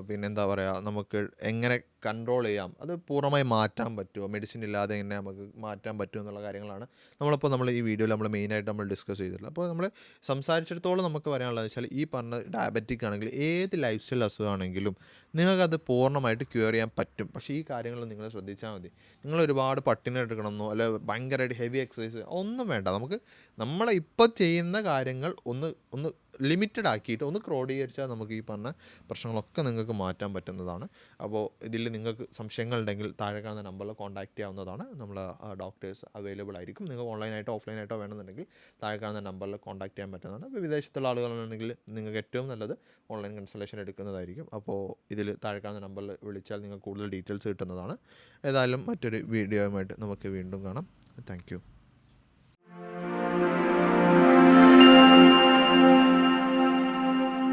പിന്നെന്താ പറയുക, നമുക്ക് എങ്ങനെ കൺട്രോൾ ചെയ്യാം, അത് പൂർണ്ണമായി മാറ്റാൻ പറ്റുമോ, മെഡിസിൻ ഇല്ലാതെ എങ്ങനെ നമുക്ക് മാറ്റാൻ പറ്റുമോ എന്നുള്ള കാര്യങ്ങളാണ് നമ്മൾ ഈ വീഡിയോയിൽ നമ്മൾ മെയിനായിട്ട് നമ്മൾ ഡിസ്കസ് ചെയ്തിട്ടുള്ളത്. അപ്പോൾ നമ്മൾ സംസാരിച്ചിടത്തോളം നമുക്ക് പറയാനുള്ളത് വെച്ചാൽ ഈ പറഞ്ഞ ഡയബറ്റിക് ആണെങ്കിൽ ഏത് ലൈഫ് സ്റ്റൈൽ അസുഖമാണെങ്കിലും നിങ്ങൾക്കത് പൂർണ്ണമായിട്ട് ക്യൂർ ചെയ്യാൻ പറ്റും. പക്ഷേ ഈ കാര്യങ്ങൾ നിങ്ങൾ ശ്രദ്ധിച്ചാൽ മതി. നിങ്ങൾ ഒരുപാട് പട്ടിണി എടുക്കണമെന്നോ അല്ലെ ഭയങ്കരമായിട്ട് ഹെവി എക്സസൈസ് ഒന്നും വേണ്ട. നമുക്ക് നമ്മളെ ഇപ്പോൾ ചെയ്യുന്ന കാര്യങ്ങൾ ഒന്ന് ലിമിറ്റഡ് ആക്കിയിട്ട് ഒന്ന് ക്രോഡീകരിച്ചാൽ നമുക്ക് ഈ പറഞ്ഞ പ്രശ്നങ്ങളൊക്കെ നിങ്ങൾക്ക് മാറ്റാൻ പറ്റുന്നതാണ്. അപ്പോൾ ഇതിൽ നിങ്ങൾക്ക് സംശയങ്ങളുണ്ടെങ്കിൽ താഴെ കാണുന്ന നമ്പറിൽ കോൺടാക്ട് ചെയ്യാവുന്നതാണ്. നമ്മൾ ഡോക്ടേഴ്സ് അവൈലബിൾ ആയിരിക്കും. നിങ്ങൾക്ക് ഓൺലൈനായിട്ടോ ഓഫ്ലൈനായിട്ടോ വേണമെന്നുണ്ടെങ്കിൽ താഴെ കാണുന്ന നമ്പറിൽ കോൺടാക്ട് ചെയ്യാൻ പറ്റുന്നതാണ്. ഇപ്പോൾ വിദേശത്തുള്ള ആളുകളാണെങ്കിൽ നിങ്ങൾക്ക് ഏറ്റവും നല്ലത് ഓൺലൈൻ കൺസൾട്ടേഷൻ എടുക്കുന്നതായിരിക്കും. അപ്പോൾ ഇതിൽ താഴെ കാണുന്ന നമ്പറിൽ വിളിച്ചാൽ നിങ്ങൾക്ക് കൂടുതൽ ഡീറ്റെയിൽസ് കിട്ടുന്നതാണ്. ഏതായാലും മറ്റൊരു വീഡിയോയുമായിട്ട് നമുക്ക് വീണ്ടും കാണാം. Thank you.